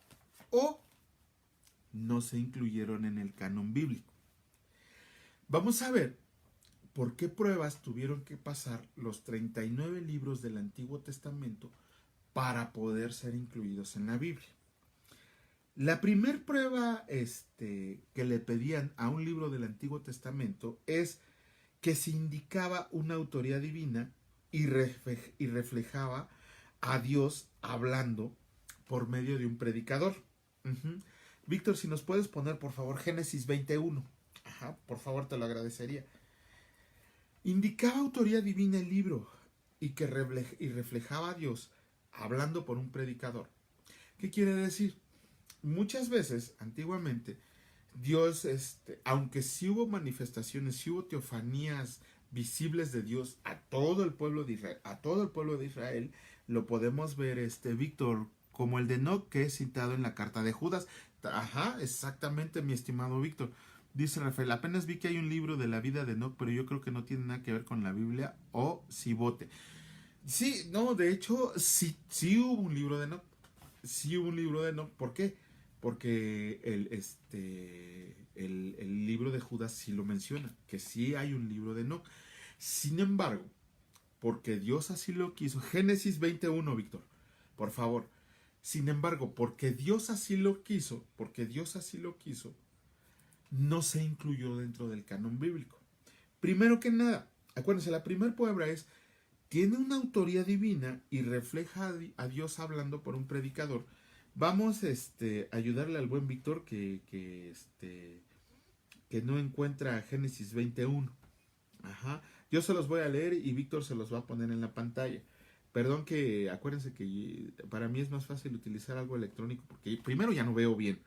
no se incluyeron en el canon bíblico. Vamos a ver por qué pruebas tuvieron que pasar los 39 libros del Antiguo Testamento para poder ser incluidos en la Biblia. La primer prueba que le pedían a un libro del Antiguo Testamento es que se indicaba una autoría divina y reflejaba a Dios hablando por medio de un predicador. Víctor, si nos puedes poner por favor Génesis 21. Ajá, por favor, te lo agradecería. Indicaba autoría divina el libro y que reflejaba a Dios hablando por un predicador. ¿Qué quiere decir? Muchas veces, antiguamente, Dios, aunque sí hubo manifestaciones, sí hubo teofanías visibles de Dios a todo el pueblo de Israel, lo podemos ver, Víctor, como el de Enoc, que es citado en la carta de Judas. Ajá, exactamente, mi estimado Víctor. Dice Rafael, apenas vi que hay un libro de la vida de Enoc, pero yo creo que no tiene nada que ver con la Biblia o Cibote. Sí, no, de hecho, sí hubo un libro de Enoc. Sí hubo un libro de Enoc. ¿Por qué? Porque el libro de Judas sí lo menciona, que sí hay un libro de Enoc. Sin embargo, porque Dios así lo quiso, Génesis 21, Víctor, por favor. Sin embargo, porque Dios así lo quiso, no se incluyó dentro del canon bíblico. Primero que nada, acuérdense, la primera prueba es, tiene una autoría divina y refleja a Dios hablando por un predicador. Vamos a ayudarle al buen Víctor que no encuentra Génesis 21. Ajá. Yo se los voy a leer y Víctor se los va a poner en la pantalla. Perdón que, acuérdense que para mí es más fácil utilizar algo electrónico porque primero ya no veo bien.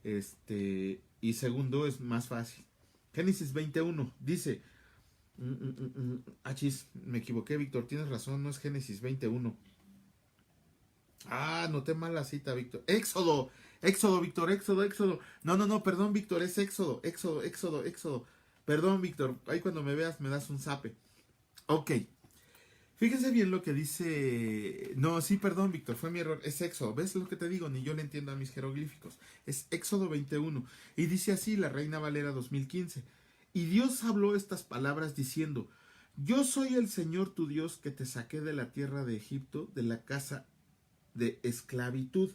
Y segundo es más fácil. Génesis 21 dice... Achis, me equivoqué, Víctor, tienes razón, no es Génesis 21. Noté mal la cita, Víctor. Éxodo, Víctor, Éxodo. No, perdón, Víctor, es Éxodo. Perdón, Víctor, ahí cuando me veas me das un zape. Ok. Fíjense bien lo que dice... No, sí, perdón, Víctor, fue mi error. Es Éxodo. ¿Ves lo que te digo? Ni yo le entiendo a mis jeroglíficos. Es Éxodo 21. Y dice así la Reina Valera 2015. Y Dios habló estas palabras diciendo, yo soy el Señor tu Dios que te saqué de la tierra de Egipto, de la casa de esclavitud.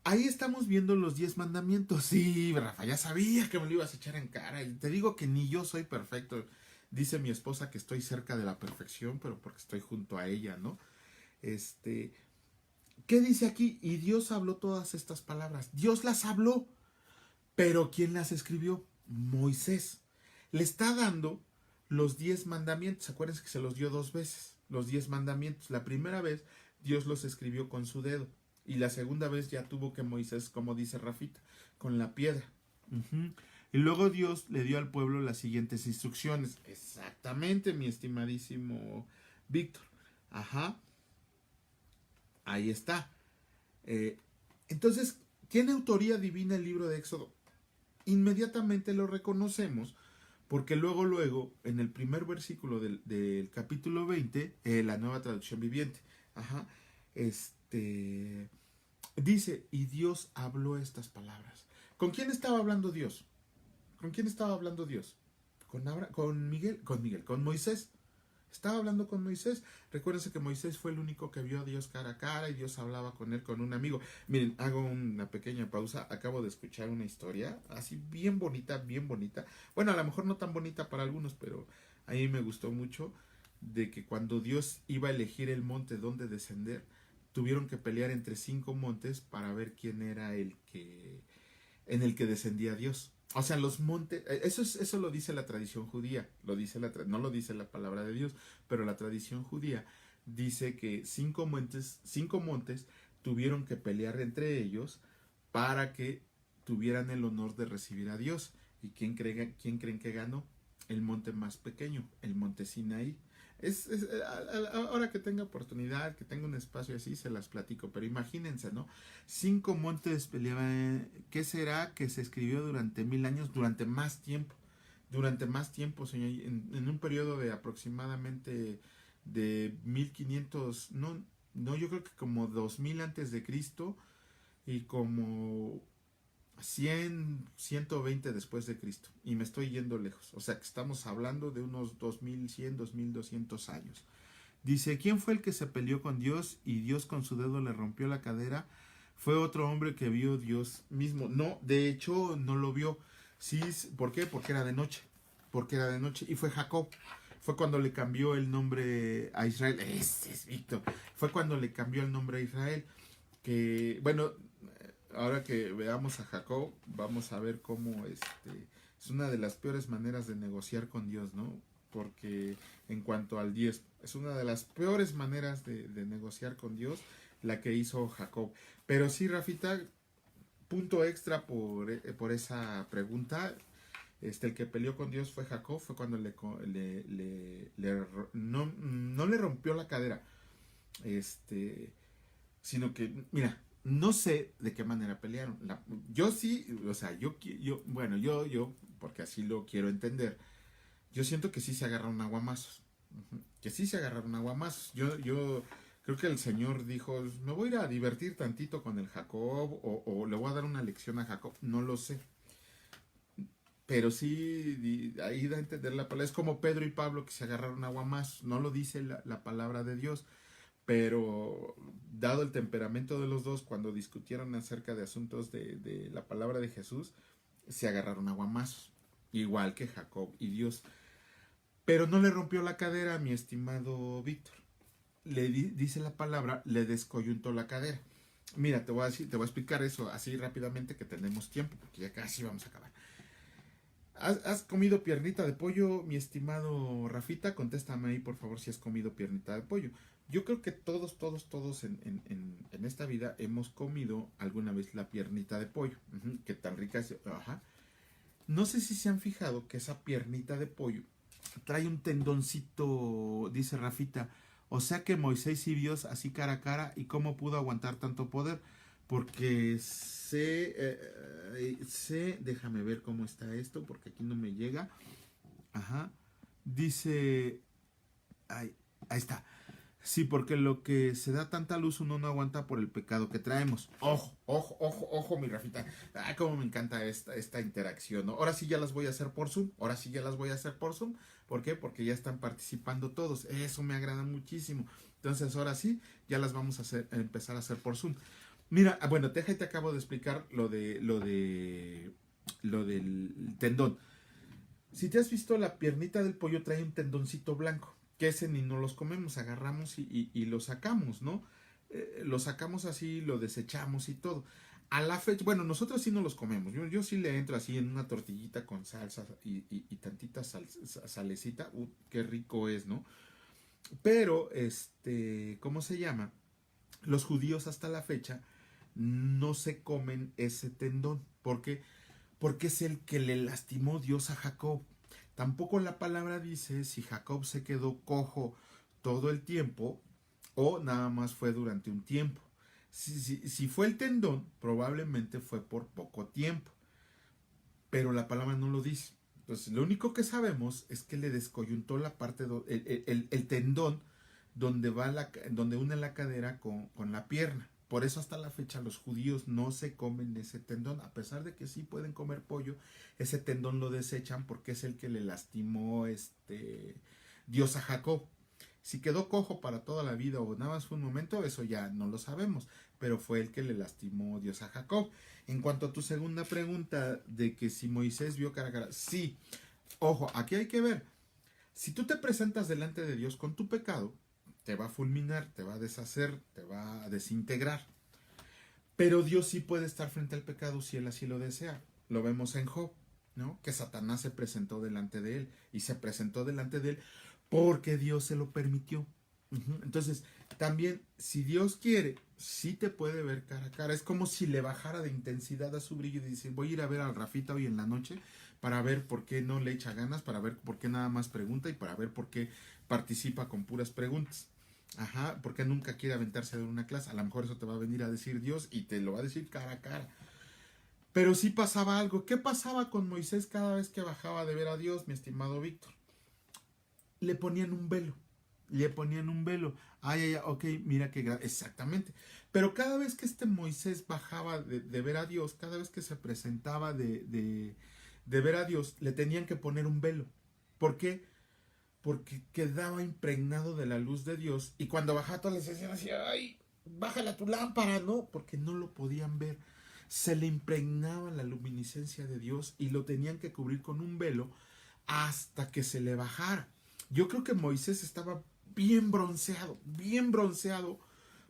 Ahí estamos viendo los 10 mandamientos. Sí, Rafa, ya sabía que me lo ibas a echar en cara. Y te digo que ni yo soy perfecto. Dice mi esposa que estoy cerca de la perfección, pero porque estoy junto a ella, ¿no? ¿Qué dice aquí? Y Dios habló todas estas palabras. Dios las habló. Pero ¿quién las escribió? Moisés. Le está dando los 10 mandamientos. Acuérdense que se los dio 2 veces. Los 10 mandamientos. La primera vez Dios los escribió con su dedo. Y la segunda vez ya tuvo que Moisés, como dice Rafita, con la piedra. Y luego Dios le dio al pueblo las siguientes instrucciones. Exactamente, mi estimadísimo Víctor. Ajá, ahí está. Eh, entonces, ¿tiene autoría divina el libro de Éxodo? Inmediatamente lo reconocemos porque luego, en el primer versículo del capítulo 20, la nueva traducción viviente, ajá, este, dice, y Dios habló estas palabras. ¿Con quién estaba hablando Dios? ¿Con quién estaba hablando Dios? Con Moisés. Estaba hablando con Moisés. Recuérdense que Moisés fue el único que vio a Dios cara a cara y Dios hablaba con él con un amigo. Miren, hago una pequeña pausa. Acabo de escuchar una historia así bien bonita, bien bonita. Bueno, a lo mejor no tan bonita para algunos, pero a mí me gustó mucho de que cuando Dios iba a elegir el monte donde descender, tuvieron que pelear entre 5 montes para ver quién era el que en el que descendía Dios. O sea, los montes, eso lo dice la tradición judía, no lo dice la palabra de Dios, pero la tradición judía dice que 5 montes tuvieron que pelear entre ellos para que tuvieran el honor de recibir a Dios. ¿Y quién creen que ganó? El monte más pequeño, el monte Sinaí. Ahora que tenga oportunidad, que tenga un espacio así, se las platico. Pero imagínense, ¿no? 5 montes peleaban. ¿Qué será que se escribió durante 1000 años? Durante más tiempo. Durante más tiempo, señor. En un periodo de aproximadamente de 1500. No, no, yo creo que como 2000 antes de Cristo. Y como 120 después de Cristo. Y me estoy yendo lejos. O sea que estamos hablando de unos 2100, 2200 años. Dice, ¿quién fue el que se peleó con Dios y Dios con su dedo le rompió la cadera? Fue otro hombre que vio Dios mismo. No, de hecho no lo vio. Sí, ¿por qué? Porque era de noche. Porque era de noche. Y fue Jacob. Fue cuando le cambió el nombre a Israel. Ese es Víctor. Fue cuando le cambió el nombre a Israel. Que, bueno, ahora que veamos a Jacob, vamos a ver cómo es una de las peores maneras de negociar con Dios, ¿no? Porque en cuanto al diezmo, es una de las peores maneras de negociar con Dios la que hizo Jacob. Pero sí, Rafita, punto extra por esa pregunta. El que peleó con Dios fue Jacob, fue cuando no le rompió la cadera, sino que, mira, no sé de qué manera pelearon. Yo sí, o sea, bueno, porque así lo quiero entender, yo siento que sí se agarraron aguamazos. Que sí se agarraron aguamazos. Yo creo que el Señor dijo, me voy a ir a divertir tantito con el Jacob, o le voy a dar una lección a Jacob, no lo sé. Pero sí, ahí da a entender la palabra. Es como Pedro y Pablo que se agarraron aguamazos. No lo dice la palabra de Dios. Pero dado el temperamento de los dos, cuando discutieron acerca de asuntos de la palabra de Jesús, se agarraron aguamazos, igual que Jacob y Dios. Pero no le rompió la cadera, mi estimado Víctor. Dice la palabra, le descoyuntó la cadera. Mira, te voy a explicar eso así rápidamente que tenemos tiempo, porque ya casi vamos a acabar. ¿Has comido piernita de pollo, mi estimado Rafita? Contéstame ahí, por favor, si has comido piernita de pollo. Yo creo que todos en esta vida hemos comido alguna vez la piernita de pollo. Que tan rica es. Ajá. No sé si se han fijado que esa piernita de pollo trae un tendoncito, dice Rafita. O sea que Moisés y Dios así cara a cara, ¿y cómo pudo aguantar tanto poder? Porque déjame ver cómo está esto, porque aquí no me llega. Ajá. Dice, ahí está. Sí, porque lo que se da tanta luz uno no aguanta por el pecado que traemos. Ojo, ojo, ojo, ojo, mi Rafita. Cómo me encanta esta interacción, ¿no? Ahora sí ya las voy a hacer por Zoom. ¿Por qué? Porque ya están participando todos. Eso me agrada muchísimo. Entonces, ahora sí, ya las vamos a empezar a hacer por Zoom. Mira, bueno, te acabo de explicar lo del tendón. Si te has visto, la piernita del pollo trae un tendoncito blanco, que ese ni no los comemos, agarramos y lo sacamos, ¿no? Lo sacamos así, lo desechamos y todo. A la fecha, bueno, nosotros sí no los comemos. Yo sí le entro así en una tortillita con salsa y tantita salecita. Qué rico es, ¿no? Pero, ¿cómo se llama? Los judíos hasta la fecha no se comen ese tendón. ¿Por qué? Porque es el que le lastimó Dios a Jacob. Tampoco la palabra dice si Jacob se quedó cojo todo el tiempo, o nada más fue durante un tiempo. Si fue el tendón, probablemente fue por poco tiempo, pero la palabra no lo dice. Entonces, lo único que sabemos es que le descoyuntó la parte, el tendón donde une la cadera con la pierna. Por eso hasta la fecha los judíos no se comen ese tendón, a pesar de que sí pueden comer pollo, ese tendón lo desechan porque es el que le lastimó Dios a Jacob. Si quedó cojo para toda la vida o nada más fue un momento, eso ya no lo sabemos, pero fue el que le lastimó Dios a Jacob. En cuanto a tu segunda pregunta de que si Moisés vio cara a cara, sí, ojo, aquí hay que ver, si tú te presentas delante de Dios con tu pecado, te va a fulminar, te va a deshacer, te va a desintegrar. Pero Dios sí puede estar frente al pecado si él así lo desea. Lo vemos en Job, ¿no? Que Satanás se presentó delante de él y se presentó delante de él porque Dios se lo permitió. Entonces, también, si Dios quiere, sí te puede ver cara a cara. Es como si le bajara de intensidad a su brillo y dice, voy a ir a ver al Rafita hoy en la noche para ver por qué no le echa ganas, para ver por qué nada más pregunta y para ver por qué participa con puras preguntas. Ajá, porque nunca quiere aventarse de una clase. A lo mejor eso te va a venir a decir Dios y te lo va a decir cara a cara. Pero sí pasaba algo. ¿Qué pasaba con Moisés cada vez que bajaba de ver a Dios, mi estimado Víctor? Le ponían un velo. Le ponían un velo. Ay, ok, mira qué grave. Exactamente. Pero cada vez que Moisés bajaba de ver a Dios, cada vez que se presentaba de ver a Dios, le tenían que poner un velo. ¿Por qué? Porque quedaba impregnado de la luz de Dios. Y cuando bajaba todas las decían así, ay, bájala tu lámpara, ¿no? Porque no lo podían ver. Se le impregnaba la luminiscencia de Dios y lo tenían que cubrir con un velo hasta que se le bajara. Yo creo que Moisés estaba bien bronceado,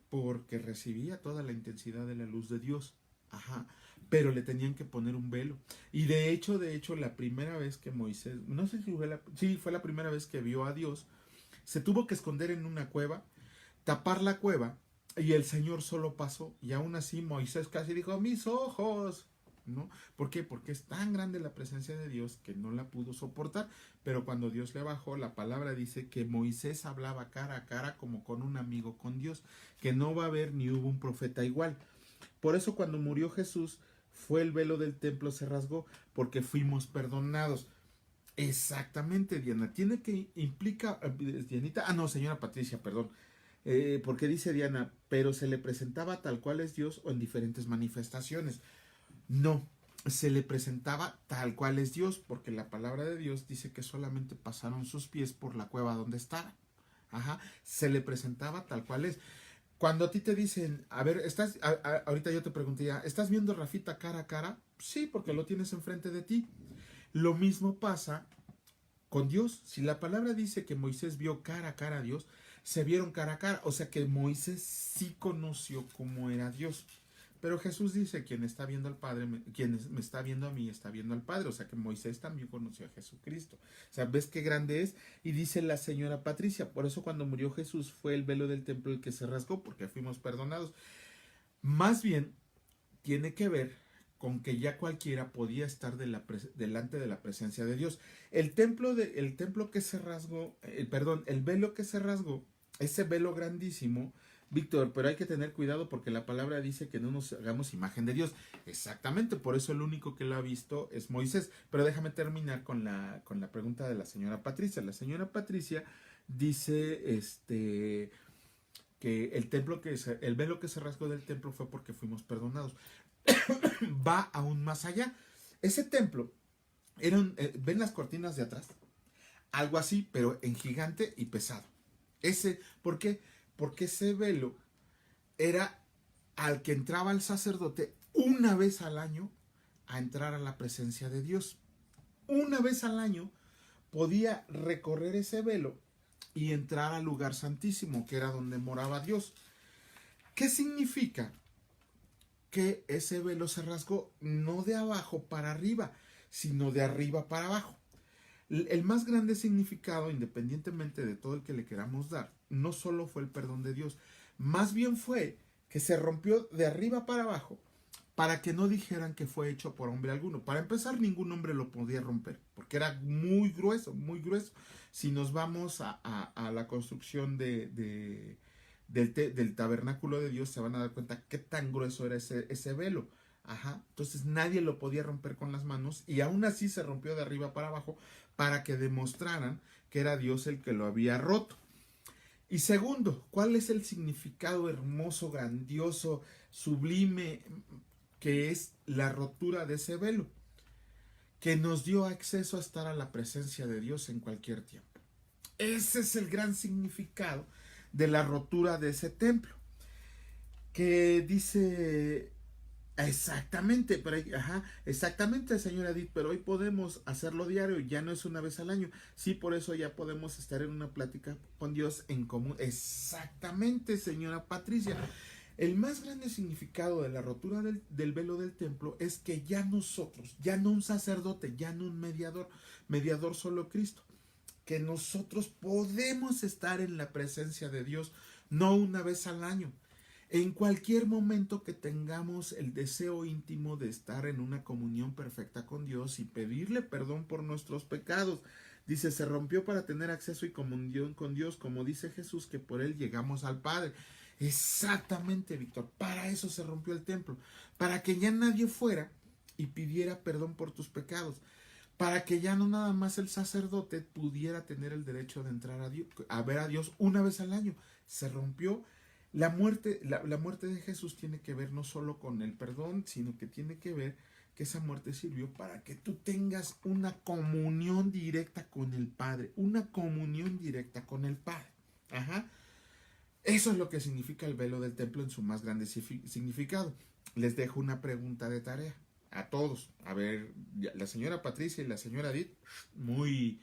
porque recibía toda la intensidad de la luz de Dios. Ajá. Pero le tenían que poner un velo. Y de hecho, la primera vez que Moisés, no sé si fue la primera vez que vio a Dios, se tuvo que esconder en una cueva, tapar la cueva, y el Señor solo pasó. Y aún así Moisés casi dijo, mis ojos, ¿no? ¿Por qué? Porque es tan grande la presencia de Dios que no la pudo soportar. Pero cuando Dios le bajó, la palabra dice que Moisés hablaba cara a cara como con un amigo con Dios, que no va a haber ni hubo un profeta igual. Por eso cuando murió Jesús, fue el velo del templo se rasgó, porque fuimos perdonados. Exactamente, Diana. Tiene que implica, Dianita, no, señora Patricia, perdón. Porque dice Diana, pero se le presentaba tal cual es Dios o en diferentes manifestaciones. No, se le presentaba tal cual es Dios, porque la palabra de Dios dice que solamente pasaron sus pies por la cueva donde estaba. Ajá, se le presentaba tal cual es. Cuando a ti te dicen, a ver, ahorita yo te pregunté ya, ¿estás viendo a Rafita cara a cara? Sí, porque lo tienes enfrente de ti. Lo mismo pasa con Dios. Si la palabra dice que Moisés vio cara a cara a Dios, se vieron cara a cara. O sea que Moisés sí conoció cómo era Dios. Pero Jesús dice, quien está viendo al Padre, quien me está viendo a mí, está viendo al Padre. O sea que Moisés también conoció a Jesucristo. O sea, ¿ves qué grande es? Y dice la señora Patricia, por eso cuando murió Jesús fue el velo del templo el que se rasgó, porque fuimos perdonados. Más bien, tiene que ver con que ya cualquiera podía estar delante de la presencia de Dios. El templo que se rasgó, el velo que se rasgó, ese velo grandísimo, Víctor, pero hay que tener cuidado porque la palabra dice que no nos hagamos imagen de Dios. Exactamente, por eso el único que lo ha visto es Moisés. Pero déjame terminar con la pregunta de la señora Patricia. La señora Patricia dice que el velo que se rasgó del templo fue porque fuimos perdonados. Va aún más allá. Ese templo ¿ven las cortinas de atrás? Algo así, pero en gigante y pesado. ¿Por qué? Porque ese velo era al que entraba el sacerdote una vez al año a entrar a la presencia de Dios. Una vez al año podía recorrer ese velo y entrar al lugar santísimo, que era donde moraba Dios. ¿Qué significa? Que ese velo se rasgó no de abajo para arriba, sino de arriba para abajo. El más grande significado, independientemente de todo el que le queramos dar, no solo fue el perdón de Dios, más bien fue que se rompió de arriba para abajo para que no dijeran que fue hecho por hombre alguno. Para empezar, ningún hombre lo podía romper, porque era muy grueso, muy grueso. Si nos vamos a la construcción del tabernáculo de Dios, se van a dar cuenta qué tan grueso era ese velo. Ajá. Entonces nadie lo podía romper con las manos y aún así se rompió de arriba para abajo para que demostraran que era Dios el que lo había roto. Y segundo, ¿cuál es el significado hermoso, grandioso, sublime que es la rotura de ese velo? Que nos dio acceso a estar a la presencia de Dios en cualquier tiempo. Ese es el gran significado de la rotura de ese templo. Que dice exactamente, pero ajá, exactamente, señora Edith, pero hoy podemos hacerlo diario, ya no es una vez al año. Sí, por eso ya podemos estar en una plática con Dios en común. Exactamente, señora Patricia. El más grande significado de la rotura del velo del templo es que ya nosotros, ya no un sacerdote, ya no un mediador solo Cristo, que nosotros podemos estar en la presencia de Dios, no una vez al año. En cualquier momento que tengamos el deseo íntimo de estar en una comunión perfecta con Dios y pedirle perdón por nuestros pecados. Dice, se rompió para tener acceso y comunión con Dios, como dice Jesús, que por él llegamos al Padre. Exactamente, Víctor, para eso se rompió el templo, para que ya nadie fuera y pidiera perdón por tus pecados, para que ya no nada más el sacerdote pudiera tener el derecho de entrar a Dios, a ver a Dios una vez al año. Se rompió. La muerte de Jesús tiene que ver no solo con el perdón, sino que tiene que ver que esa muerte sirvió para que tú tengas una comunión directa con el Padre, una comunión directa con el Padre. Ajá. Eso es lo que significa el velo del templo en su más grande significado. Les dejo una pregunta de tarea a todos. A ver, la señora Patricia y la señora Edith, muy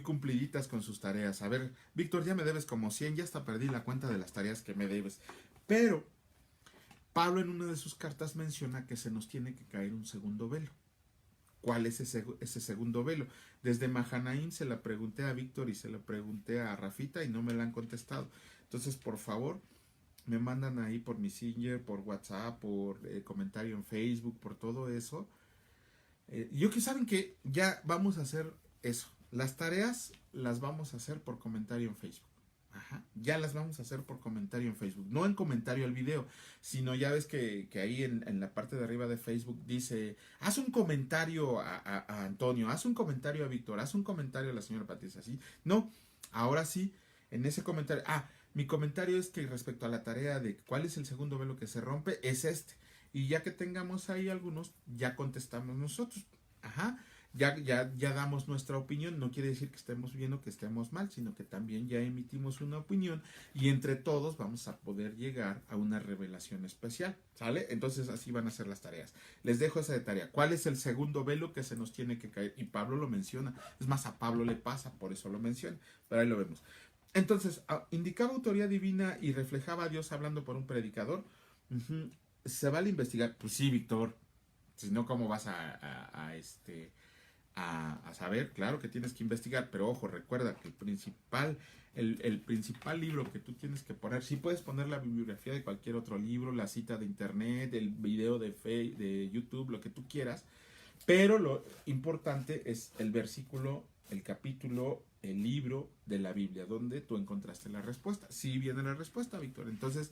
cumpliditas con sus tareas. A ver, Víctor, ya me debes como 100, ya hasta perdí la cuenta de las tareas que me debes. Pero Pablo en una de sus cartas menciona que se nos tiene que caer un segundo velo. ¿Cuál es ese segundo velo? Desde Mahanaim se la pregunté a Víctor y se la pregunté a Rafita y no me la han contestado. Entonces, por favor, me mandan ahí por Messenger, por WhatsApp, por comentario en Facebook, por todo eso. Yo que saben que ya vamos a hacer eso. Las tareas las vamos a hacer por comentario en Facebook. Ajá, ya las vamos a hacer por comentario en Facebook. No en comentario al video, sino ya ves que ahí en la parte de arriba de Facebook dice, haz un comentario a Antonio, haz un comentario a Víctor, haz un comentario a la señora Patricia. ¿Sí? No, ahora sí, en ese comentario, mi comentario es que respecto a la tarea de cuál es el segundo velo que se rompe, es este. Y ya que tengamos ahí algunos, ya contestamos nosotros. Ajá. Ya damos nuestra opinión, no quiere decir que estemos bien o que estemos mal, sino que también ya emitimos una opinión y entre todos vamos a poder llegar a una revelación especial, ¿sale? Entonces así van a ser las tareas. Les dejo esa de tarea. ¿Cuál es el segundo velo que se nos tiene que caer? Y Pablo lo menciona. Es más, a Pablo le pasa, por eso lo menciona. Pero ahí lo vemos. Entonces, indicaba autoría divina y reflejaba a Dios hablando por un predicador. ¿Se vale investigar? Pues sí, Víctor. Si no, ¿cómo vas a saber? Claro que tienes que investigar, pero ojo, recuerda que el principal libro que tú tienes que poner, sí puedes poner la bibliografía de cualquier otro libro, la cita de internet, el video de YouTube, lo que tú quieras, pero lo importante es el versículo, el capítulo, el libro de la Biblia, donde tú encontraste la respuesta. Sí viene la respuesta, Víctor. Entonces,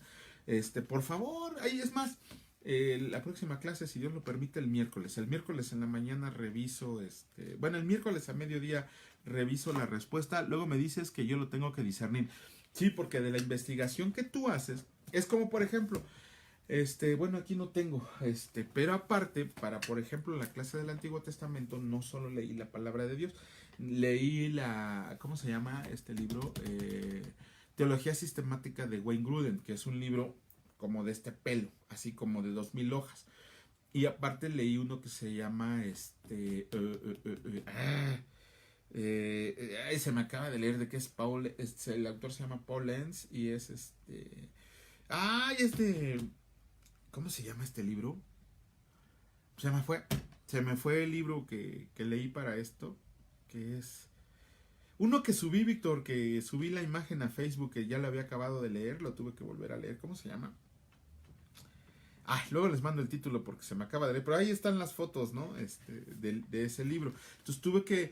por favor, ahí es más. La próxima clase, si Dios lo permite, el miércoles. El miércoles en la mañana reviso, el miércoles a mediodía reviso la respuesta. Luego me dices que yo lo tengo que discernir. Sí, porque de la investigación que tú haces, es como por ejemplo, aquí no tengo, pero aparte, por ejemplo, la clase del Antiguo Testamento, no solo leí la palabra de Dios, leí ¿cómo se llama este libro? Teología Sistemática de Wayne Grudem, que es un libro como de este pelo, así como de 2000 hojas. Y aparte leí uno que se llama se me acaba de leer de qué es Paul, el autor se llama Paul Lenz y es ¿cómo se llama este libro? Se me fue el libro que leí para esto, que es uno que subí, Víctor, que subí la imagen a Facebook, que ya lo había acabado de leer, lo tuve que volver a leer. ¿Cómo se llama? Luego les mando el título porque se me acaba de leer, pero ahí están las fotos, ¿no? De ese libro. Entonces tuve que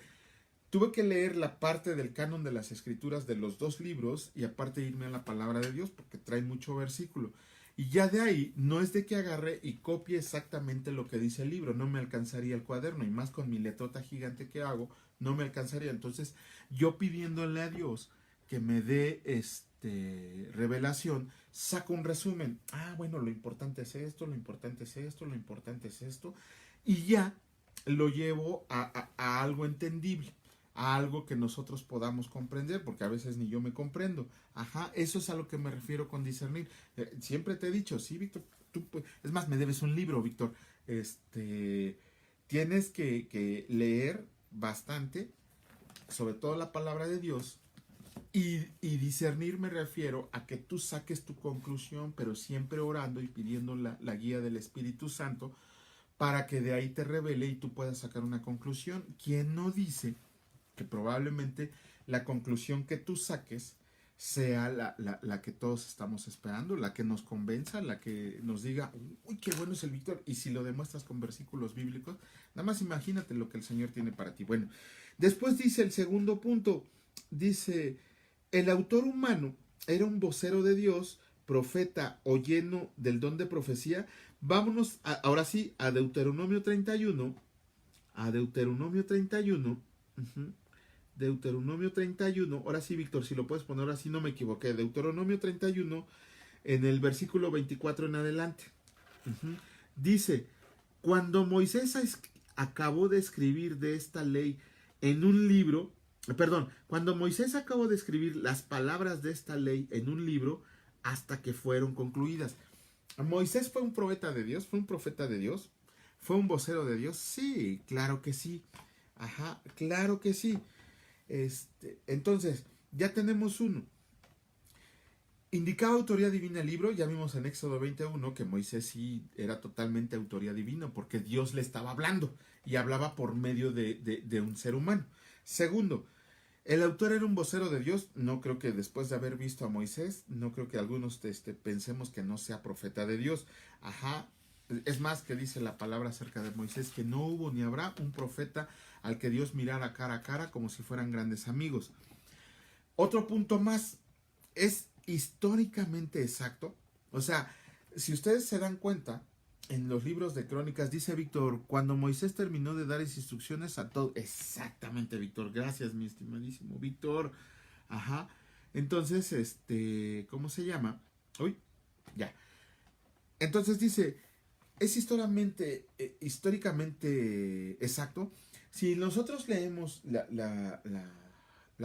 tuve que leer la parte del canon de las escrituras de los dos libros y aparte irme a la palabra de Dios porque trae mucho versículo. Y ya de ahí no es de que agarre y copie exactamente lo que dice el libro, no me alcanzaría el cuaderno y más con mi letrota gigante que hago, no me alcanzaría. Entonces yo pidiéndole a Dios que me dé revelación, saco un resumen. Ah, bueno, lo importante es esto, lo importante es esto, lo importante es esto. Y ya lo llevo a algo entendible, a algo que nosotros podamos comprender, porque a veces ni yo me comprendo. Ajá, eso es a lo que me refiero con discernir. Siempre te he dicho, sí, Víctor, es más, me debes un libro, Víctor. Tienes que leer bastante, sobre todo la palabra de Dios, y discernir me refiero a que tú saques tu conclusión, pero siempre orando y pidiendo la guía del Espíritu Santo para que de ahí te revele y tú puedas sacar una conclusión. ¿Quién no dice que probablemente la conclusión que tú saques sea la que todos estamos esperando, la que nos convenza, la que nos diga, uy, qué bueno es el Víctor, y si lo demuestras con versículos bíblicos, nada más imagínate lo que el Señor tiene para ti. Bueno, después dice el segundo punto, dice, el autor humano era un vocero de Dios, profeta o lleno del don de profecía. Vámonos ahora sí a Deuteronomio 31, a Deuteronomio 31, uh-huh. Deuteronomio 31, ahora sí, Víctor, si lo puedes poner, ahora sí no me equivoqué. Deuteronomio 31, en el versículo 24 en adelante. Uh-huh. Dice, cuando Moisés acabó de escribir de esta ley en un libro, perdón, cuando Moisés acabó de escribir las palabras de esta ley en un libro, hasta que fueron concluidas. Moisés fue un profeta de Dios, fue un profeta de Dios, fue un vocero de Dios, sí, claro que sí. Ajá, claro que sí. Entonces, ya tenemos uno. Indicaba autoría divina el libro, ya vimos en Éxodo 21 que Moisés sí era totalmente autoría divina porque Dios le estaba hablando y hablaba por medio de un ser humano. Segundo, el autor era un vocero de Dios, no creo que después de haber visto a Moisés, no creo que algunos pensemos que no sea profeta de Dios. Ajá, es más que dice la palabra acerca de Moisés que no hubo ni habrá un profeta al que Dios mirara cara a cara como si fueran grandes amigos. Otro punto más, es históricamente exacto. O sea, si ustedes se dan cuenta, en los libros de crónicas dice Víctor, cuando Moisés terminó de dar instrucciones a todos. Exactamente, Víctor. Gracias, mi estimadísimo Víctor. Ajá. Entonces, ¿cómo se llama? Uy, ya. Entonces dice, es históricamente exacto. Si nosotros leemos la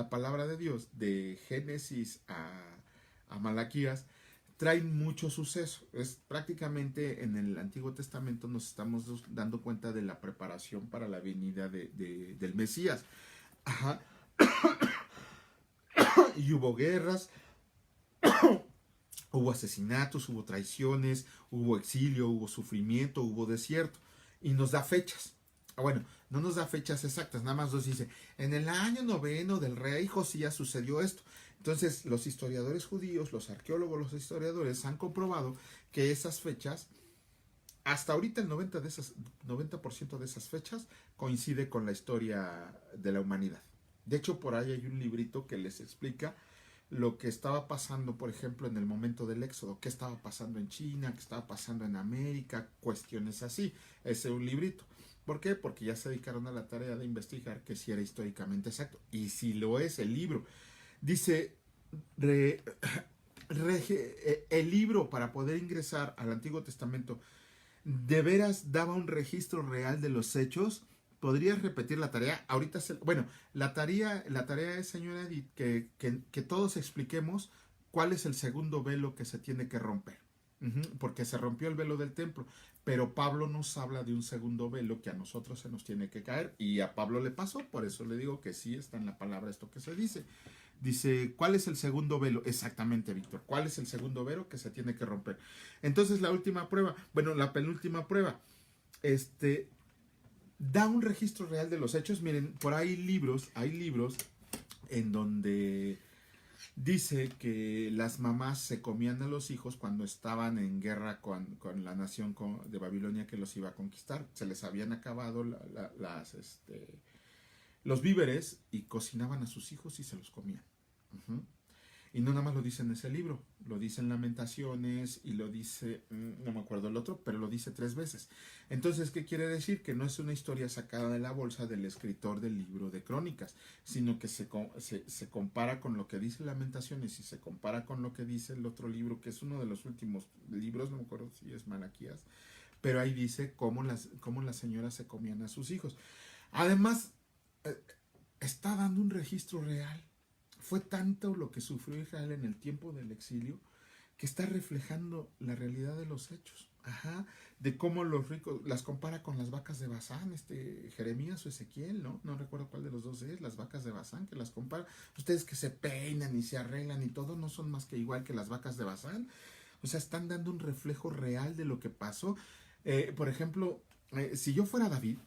palabra de Dios de Génesis a Malaquías, traen mucho suceso. Es prácticamente en el Antiguo Testamento nos estamos dando cuenta de la preparación para la venida del Mesías. Ajá. Y hubo guerras, hubo asesinatos, hubo traiciones, hubo exilio, hubo sufrimiento, hubo desierto. Y nos da fechas. Bueno, no nos da fechas exactas, nada más nos dice, en el año 9 del rey Josías sucedió esto. Entonces, los historiadores judíos, los arqueólogos, los historiadores han comprobado que esas fechas, hasta ahorita el 90% de esas fechas coincide con la historia de la humanidad. De hecho, por ahí hay un librito que les explica lo que estaba pasando, por ejemplo, en el momento del éxodo, qué estaba pasando en China, qué estaba pasando en América, cuestiones así. Ese es un librito. ¿Por qué? Porque ya se dedicaron a la tarea de investigar que si era históricamente exacto. Y si lo es el libro. Dice, el libro para poder ingresar al Antiguo Testamento, ¿de veras daba un registro real de los hechos? ¿Podrías repetir la tarea? Ahorita, bueno, la tarea es, señora Edith, que todos expliquemos cuál es el segundo velo que se tiene que romper. Porque se rompió el velo del templo, pero Pablo nos habla de un segundo velo que a nosotros se nos tiene que caer, y a Pablo le pasó, por eso le digo que sí está en la palabra esto que se dice. Dice, ¿cuál es el segundo velo? Exactamente, Víctor, ¿cuál es el segundo velo que se tiene que romper? Entonces la última prueba, bueno, la penúltima prueba, da un registro real de los hechos. Miren, por ahí hay libros en donde dice que las mamás se comían a los hijos cuando estaban en guerra con la nación de Babilonia que los iba a conquistar. Se les habían acabado los víveres y cocinaban a sus hijos y se los comían. Ujú. Y no nada más lo dice en ese libro, lo dice en Lamentaciones y lo dice, no me acuerdo el otro, pero lo dice 3 veces. Entonces, ¿qué quiere decir? Que no es una historia sacada de la bolsa del escritor del libro de Crónicas, sino que se compara con lo que dice Lamentaciones y se compara con lo que dice el otro libro, que es uno de los últimos libros, no me acuerdo si es Malaquías, pero ahí dice cómo las señoras se comían a sus hijos. Además, eh, está dando un registro real. Fue tanto lo que sufrió Israel en el tiempo del exilio que está reflejando la realidad de los hechos. Ajá, de cómo los ricos las compara con las vacas de Bazán, Jeremías o Ezequiel, ¿no? No recuerdo cuál de los dos es, las vacas de Bazán, que las compara. Ustedes que se peinan y se arreglan y todo, no son más que igual que las vacas de Bazán. O sea, están dando un reflejo real de lo que pasó. Por ejemplo, si yo fuera David,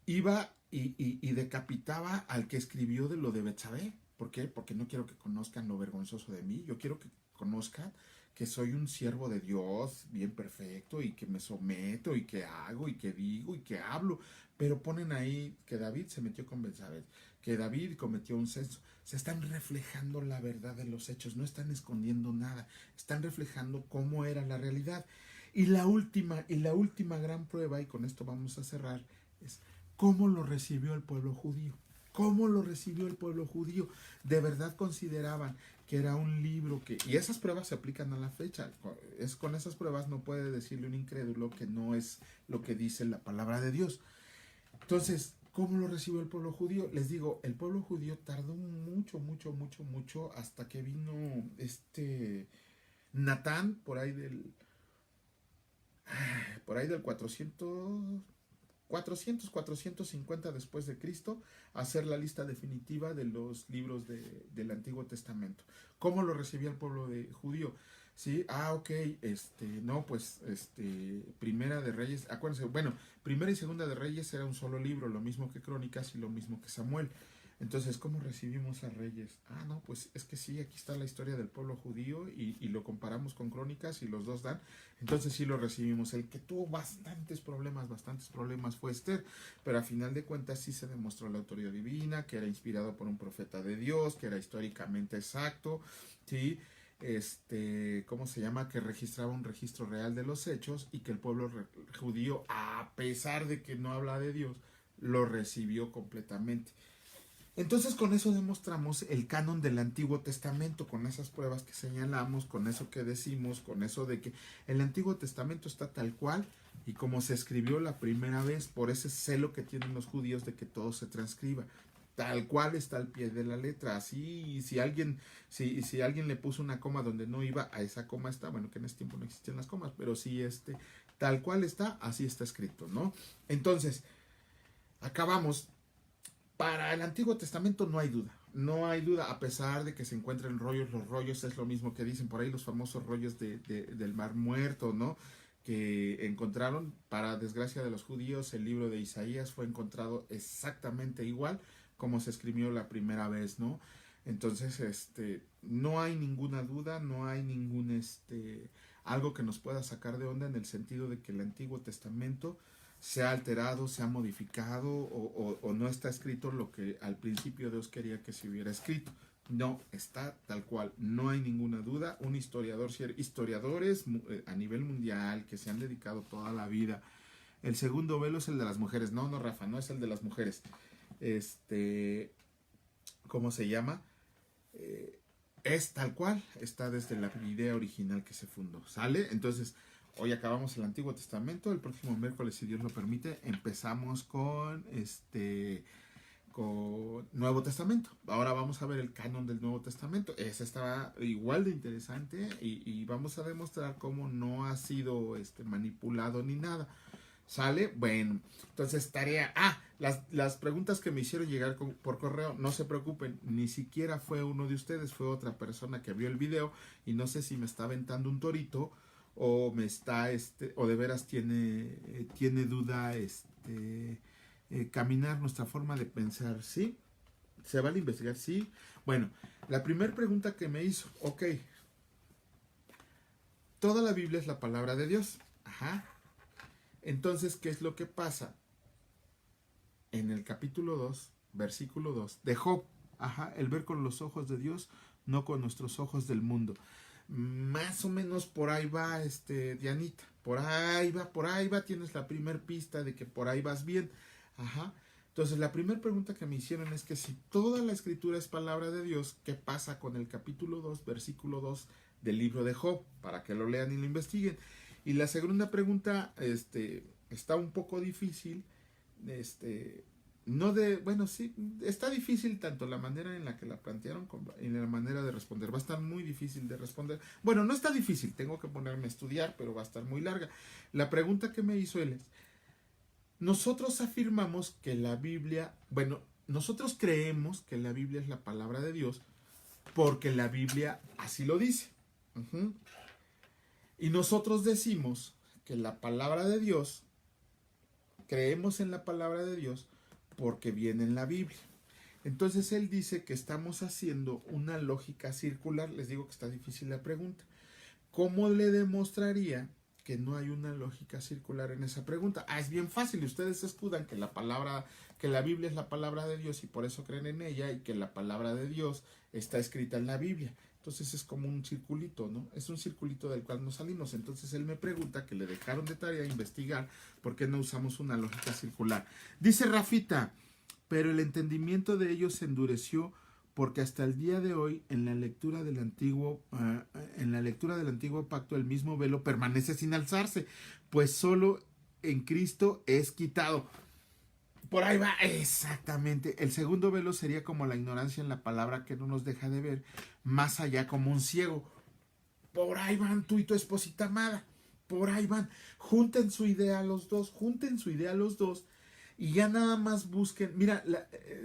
iba y decapitaba al que escribió de lo de Betsabé. ¿Por qué? Porque no quiero que conozcan lo vergonzoso de mí. Yo quiero que conozcan que soy un siervo de Dios bien perfecto y que me someto y que hago y que digo y que hablo. Pero ponen ahí que David se metió con Betsabé, que David cometió un censo. Se están reflejando la verdad de los hechos, no están escondiendo nada, están reflejando cómo era la realidad. Y la última gran prueba, y con esto vamos a cerrar, es cómo lo recibió el pueblo judío. ¿Cómo lo recibió el pueblo judío? De verdad consideraban que era un libro que... Y esas pruebas se aplican a la fecha. Con esas pruebas no puede decirle un incrédulo que no es lo que dice la palabra de Dios. Entonces, ¿cómo lo recibió el pueblo judío? Les digo, el pueblo judío tardó mucho, mucho, mucho, mucho hasta que vino Natán por ahí del 450 después de Cristo, hacer la lista definitiva de los libros del Antiguo Testamento. ¿Cómo lo recibía el pueblo judío? Sí, ok, no, pues, Primera de Reyes, acuérdense, bueno, Primera y Segunda de Reyes era un solo libro, lo mismo que Crónicas y lo mismo que Samuel. Entonces, ¿cómo recibimos a Reyes? No, pues es que sí, aquí está la historia del pueblo judío y lo comparamos con Crónicas y los dos dan. Entonces sí lo recibimos. El que tuvo bastantes problemas fue Esther, pero a final de cuentas sí se demostró la autoridad divina, que era inspirado por un profeta de Dios, que era históricamente exacto, ¿sí? ¿Cómo se llama? Que registraba un registro real de los hechos y que el pueblo judío, a pesar de que no habla de Dios, lo recibió completamente. Entonces con eso demostramos el canon del Antiguo Testamento, con esas pruebas que señalamos, con eso que decimos, con eso de que el Antiguo Testamento está tal cual y como se escribió la primera vez, por ese celo que tienen los judíos de que todo se transcriba. Tal cual está al pie de la letra, así, si alguien le puso una coma donde no iba, a esa coma está, bueno, que en ese tiempo no existían las comas, pero sí, tal cual está, así está escrito, ¿no? Entonces, acabamos. Para el Antiguo Testamento no hay duda, no hay duda, a pesar de que se encuentren rollos, los rollos es lo mismo que dicen por ahí los famosos rollos del Mar Muerto, ¿no? Que encontraron, para desgracia de los judíos, el libro de Isaías fue encontrado exactamente igual como se escribió la primera vez, ¿no? Entonces, no hay ninguna duda, no hay algo que nos pueda sacar de onda en el sentido de que el Antiguo Testamento se ha alterado, se ha modificado o no está escrito lo que al principio Dios quería que se hubiera escrito. No, está tal cual, no hay ninguna duda. Un historiador, historiadores a nivel mundial que se han dedicado toda la vida. El segundo velo es el de las mujeres. No, no, Rafa, no es el de las mujeres. ¿Cómo se llama? Es tal cual, está desde la idea original que se fundó. ¿Sale? Entonces, hoy acabamos el Antiguo Testamento. El próximo miércoles, si Dios lo permite, empezamos con Nuevo Testamento. Ahora vamos a ver el canon del Nuevo Testamento. Ese está igual de interesante y vamos a demostrar cómo no ha sido manipulado ni nada. ¿Sale? Bueno, entonces tarea. Las preguntas que me hicieron llegar por correo, no se preocupen, ni siquiera fue uno de ustedes, fue otra persona que vio el video y no sé si me está aventando un torito o me está, o de veras tiene duda, caminar nuestra forma de pensar, ¿sí? ¿Se vale investigar? Sí. Bueno, la primera pregunta que me hizo, ok, toda la Biblia es la palabra de Dios. Ajá. Entonces, ¿qué es lo que pasa? en el capítulo 2, versículo 2, de Job. Ajá, el ver con los ojos de Dios, no con nuestros ojos del mundo. Más o menos por ahí va, Dianita. Por ahí va, tienes la primer pista de que por ahí vas bien. Ajá. Entonces, la primera pregunta que me hicieron es que si toda la escritura es palabra de Dios, ¿qué pasa con el capítulo 2, versículo 2 del libro de Job? Para que lo lean y lo investiguen. Y la segunda pregunta, está un poco difícil, no de, bueno, sí, está difícil tanto la manera en la que la plantearon como en la manera de responder. Va a estar muy difícil de responder. Bueno, no está difícil, tengo que ponerme a estudiar, pero va a estar muy larga. La pregunta que me hizo él es, nosotros afirmamos que la Biblia, bueno, nosotros creemos que la Biblia es la palabra de Dios porque la Biblia así lo dice. Uh-huh. Y nosotros decimos que la palabra de Dios, creemos en la palabra de Dios porque viene en la Biblia. Entonces él dice que estamos haciendo una lógica circular. Les digo que está difícil la pregunta. ¿Cómo le demostraría que no hay una lógica circular en esa pregunta? Es bien fácil. Ustedes escudan que que la Biblia es la palabra de Dios y por eso creen en ella, y que la palabra de Dios está escrita en la Biblia. Entonces es como un circulito, ¿no? Es un circulito del cual nos salimos. Entonces él me pregunta, que le dejaron de tarea investigar por qué no usamos una lógica circular. Dice Rafita, pero el entendimiento de ellos se endureció porque hasta el día de hoy en la lectura del antiguo pacto el mismo velo permanece sin alzarse, pues solo en Cristo es quitado. Por ahí va, exactamente. El segundo velo sería como la ignorancia en la palabra que no nos deja de ver, más allá como un ciego. Por ahí van tú y tu esposita amada. Por ahí van. Junten su idea los dos, y ya nada más busquen. Mira,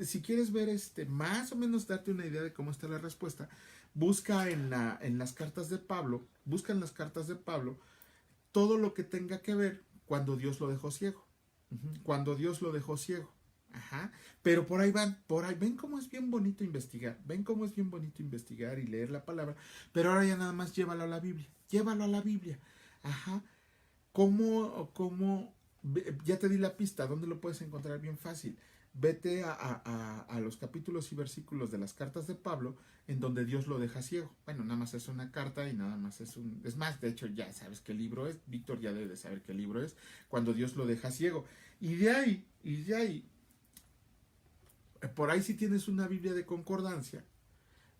si quieres ver más o menos darte una idea de cómo está la respuesta, busca en las cartas de Pablo, todo lo que tenga que ver cuando Dios lo dejó ciego. Cuando Dios lo dejó ciego. Ajá. Pero por ahí van, ven cómo es bien bonito investigar, y leer la palabra, pero ahora ya nada más llévalo a la Biblia. Ajá. ¿Cómo? Ya te di la pista, ¿dónde lo puedes encontrar? Bien fácil. Vete a los capítulos y versículos de las cartas de Pablo, en donde Dios lo deja ciego. Bueno, nada más es una carta y nada más es más, de hecho ya sabes qué libro es, Víctor ya debe de saber qué libro es, cuando Dios lo deja ciego. Y de ahí, por ahí si tienes una Biblia de concordancia,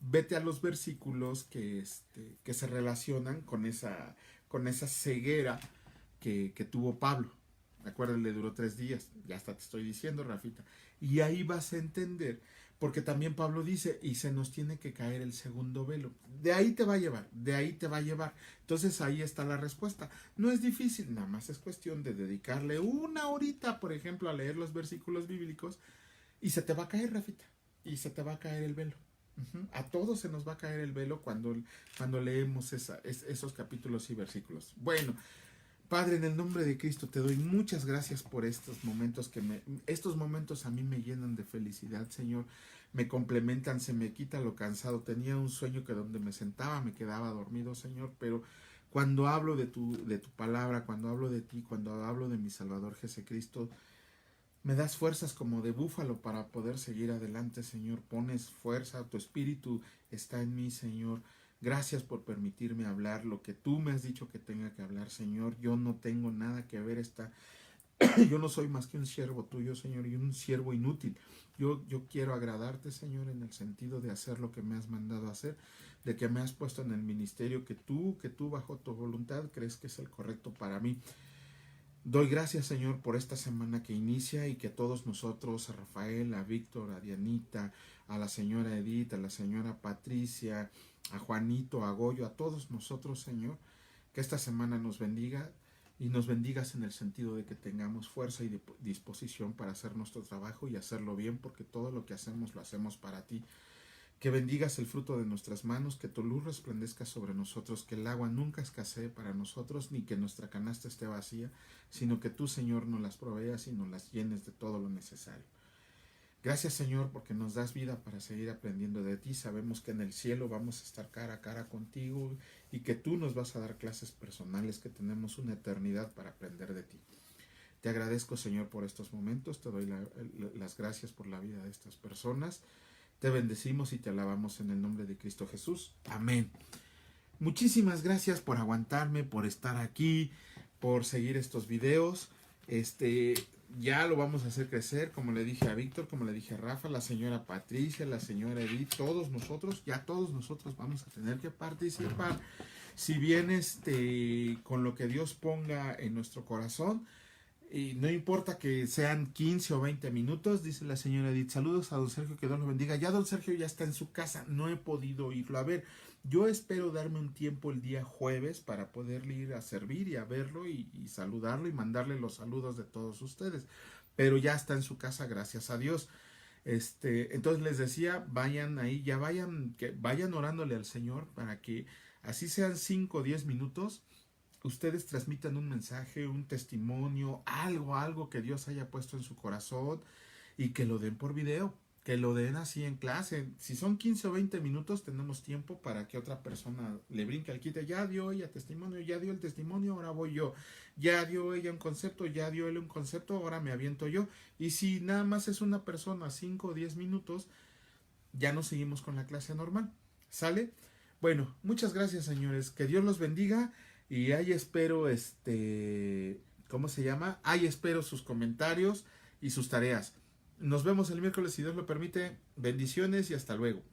vete a los versículos que se relacionan con esa ceguera que tuvo Pablo. Acuérdate, le duró 3 días. Ya hasta te estoy diciendo, Rafita. Y ahí vas a entender, porque también Pablo dice, y se nos tiene que caer el segundo velo. De ahí te va a llevar. Entonces ahí está la respuesta. No es difícil, nada más es cuestión de dedicarle una horita, por ejemplo, a leer los versículos bíblicos, y se te va a caer, Rafita. Y se te va a caer el velo. A todos se nos va a caer el velo cuando leemos esos capítulos y versículos. Bueno, Padre, en el nombre de Cristo te doy muchas gracias por estos momentos estos momentos a mí me llenan de felicidad, Señor. Me complementan, se me quita lo cansado. Tenía un sueño que donde me sentaba me quedaba dormido, Señor, pero cuando hablo de tu palabra, cuando hablo de ti, cuando hablo de mi Salvador Jesucristo, me das fuerzas como de búfalo para poder seguir adelante, Señor. Pones fuerza, tu espíritu está en mí, Señor. Gracias por permitirme hablar lo que tú me has dicho que tenga que hablar, Señor. Yo no tengo nada que ver, yo no soy más que un siervo tuyo, Señor, y un siervo inútil. Yo quiero agradarte, Señor, en el sentido de hacer lo que me has mandado a hacer, de que me has puesto en el ministerio que tú bajo tu voluntad crees que es el correcto para mí. Doy gracias, Señor, por esta semana que inicia, y que a todos nosotros, a Rafael, a Víctor, a Dianita, a la señora Edith, a la señora Patricia, a Juanito, a Goyo, a todos nosotros, Señor, que esta semana nos bendiga, y nos bendigas en el sentido de que tengamos fuerza y disposición para hacer nuestro trabajo y hacerlo bien, porque todo lo que hacemos lo hacemos para ti. Que bendigas el fruto de nuestras manos, que tu luz resplandezca sobre nosotros, que el agua nunca escasee para nosotros, ni que nuestra canasta esté vacía, sino que tú, Señor, nos las proveas y nos las llenes de todo lo necesario. Gracias, Señor, porque nos das vida para seguir aprendiendo de ti. Sabemos que en el cielo vamos a estar cara a cara contigo, y que tú nos vas a dar clases personales, que tenemos una eternidad para aprender de ti. Te agradezco, Señor, por estos momentos. Te doy las gracias por la vida de estas personas. Te bendecimos y te alabamos en el nombre de Cristo Jesús. Amén. Muchísimas gracias por aguantarme, por estar aquí, por seguir estos videos. Ya lo vamos a hacer crecer, como le dije a Víctor, como le dije a Rafa, la señora Patricia, la señora Edith, todos nosotros vamos a tener que participar. Si bien con lo que Dios ponga en nuestro corazón, y no importa que sean 15 o 20 minutos, dice la señora Edith. Saludos a don Sergio, que Dios lo bendiga. Ya don Sergio ya está en su casa, no he podido irlo a ver. Yo espero darme un tiempo el día jueves para poderle ir a servir y a verlo y saludarlo y mandarle los saludos de todos ustedes. Pero ya está en su casa, gracias a Dios. Entonces les decía, vayan ahí, vayan orándole al Señor para que así sean 5 o 10 minutos. Ustedes transmitan un mensaje, un testimonio, algo que Dios haya puesto en su corazón y que lo den por video, que lo den así en clase. Si son 15 o 20 minutos, tenemos tiempo para que otra persona le brinque al quite. Ya dio ella testimonio, ya dio el testimonio, ahora voy yo. Ya dio ella un concepto, ya dio él un concepto, ahora me aviento yo. Y si nada más es una persona, 5 o 10 minutos, ya nos seguimos con la clase normal. ¿Sale? Bueno, muchas gracias, señores. Que Dios los bendiga. Y ahí espero, ¿cómo se llama? Ahí espero sus comentarios y sus tareas. Nos vemos el miércoles si Dios lo permite. Bendiciones y hasta luego.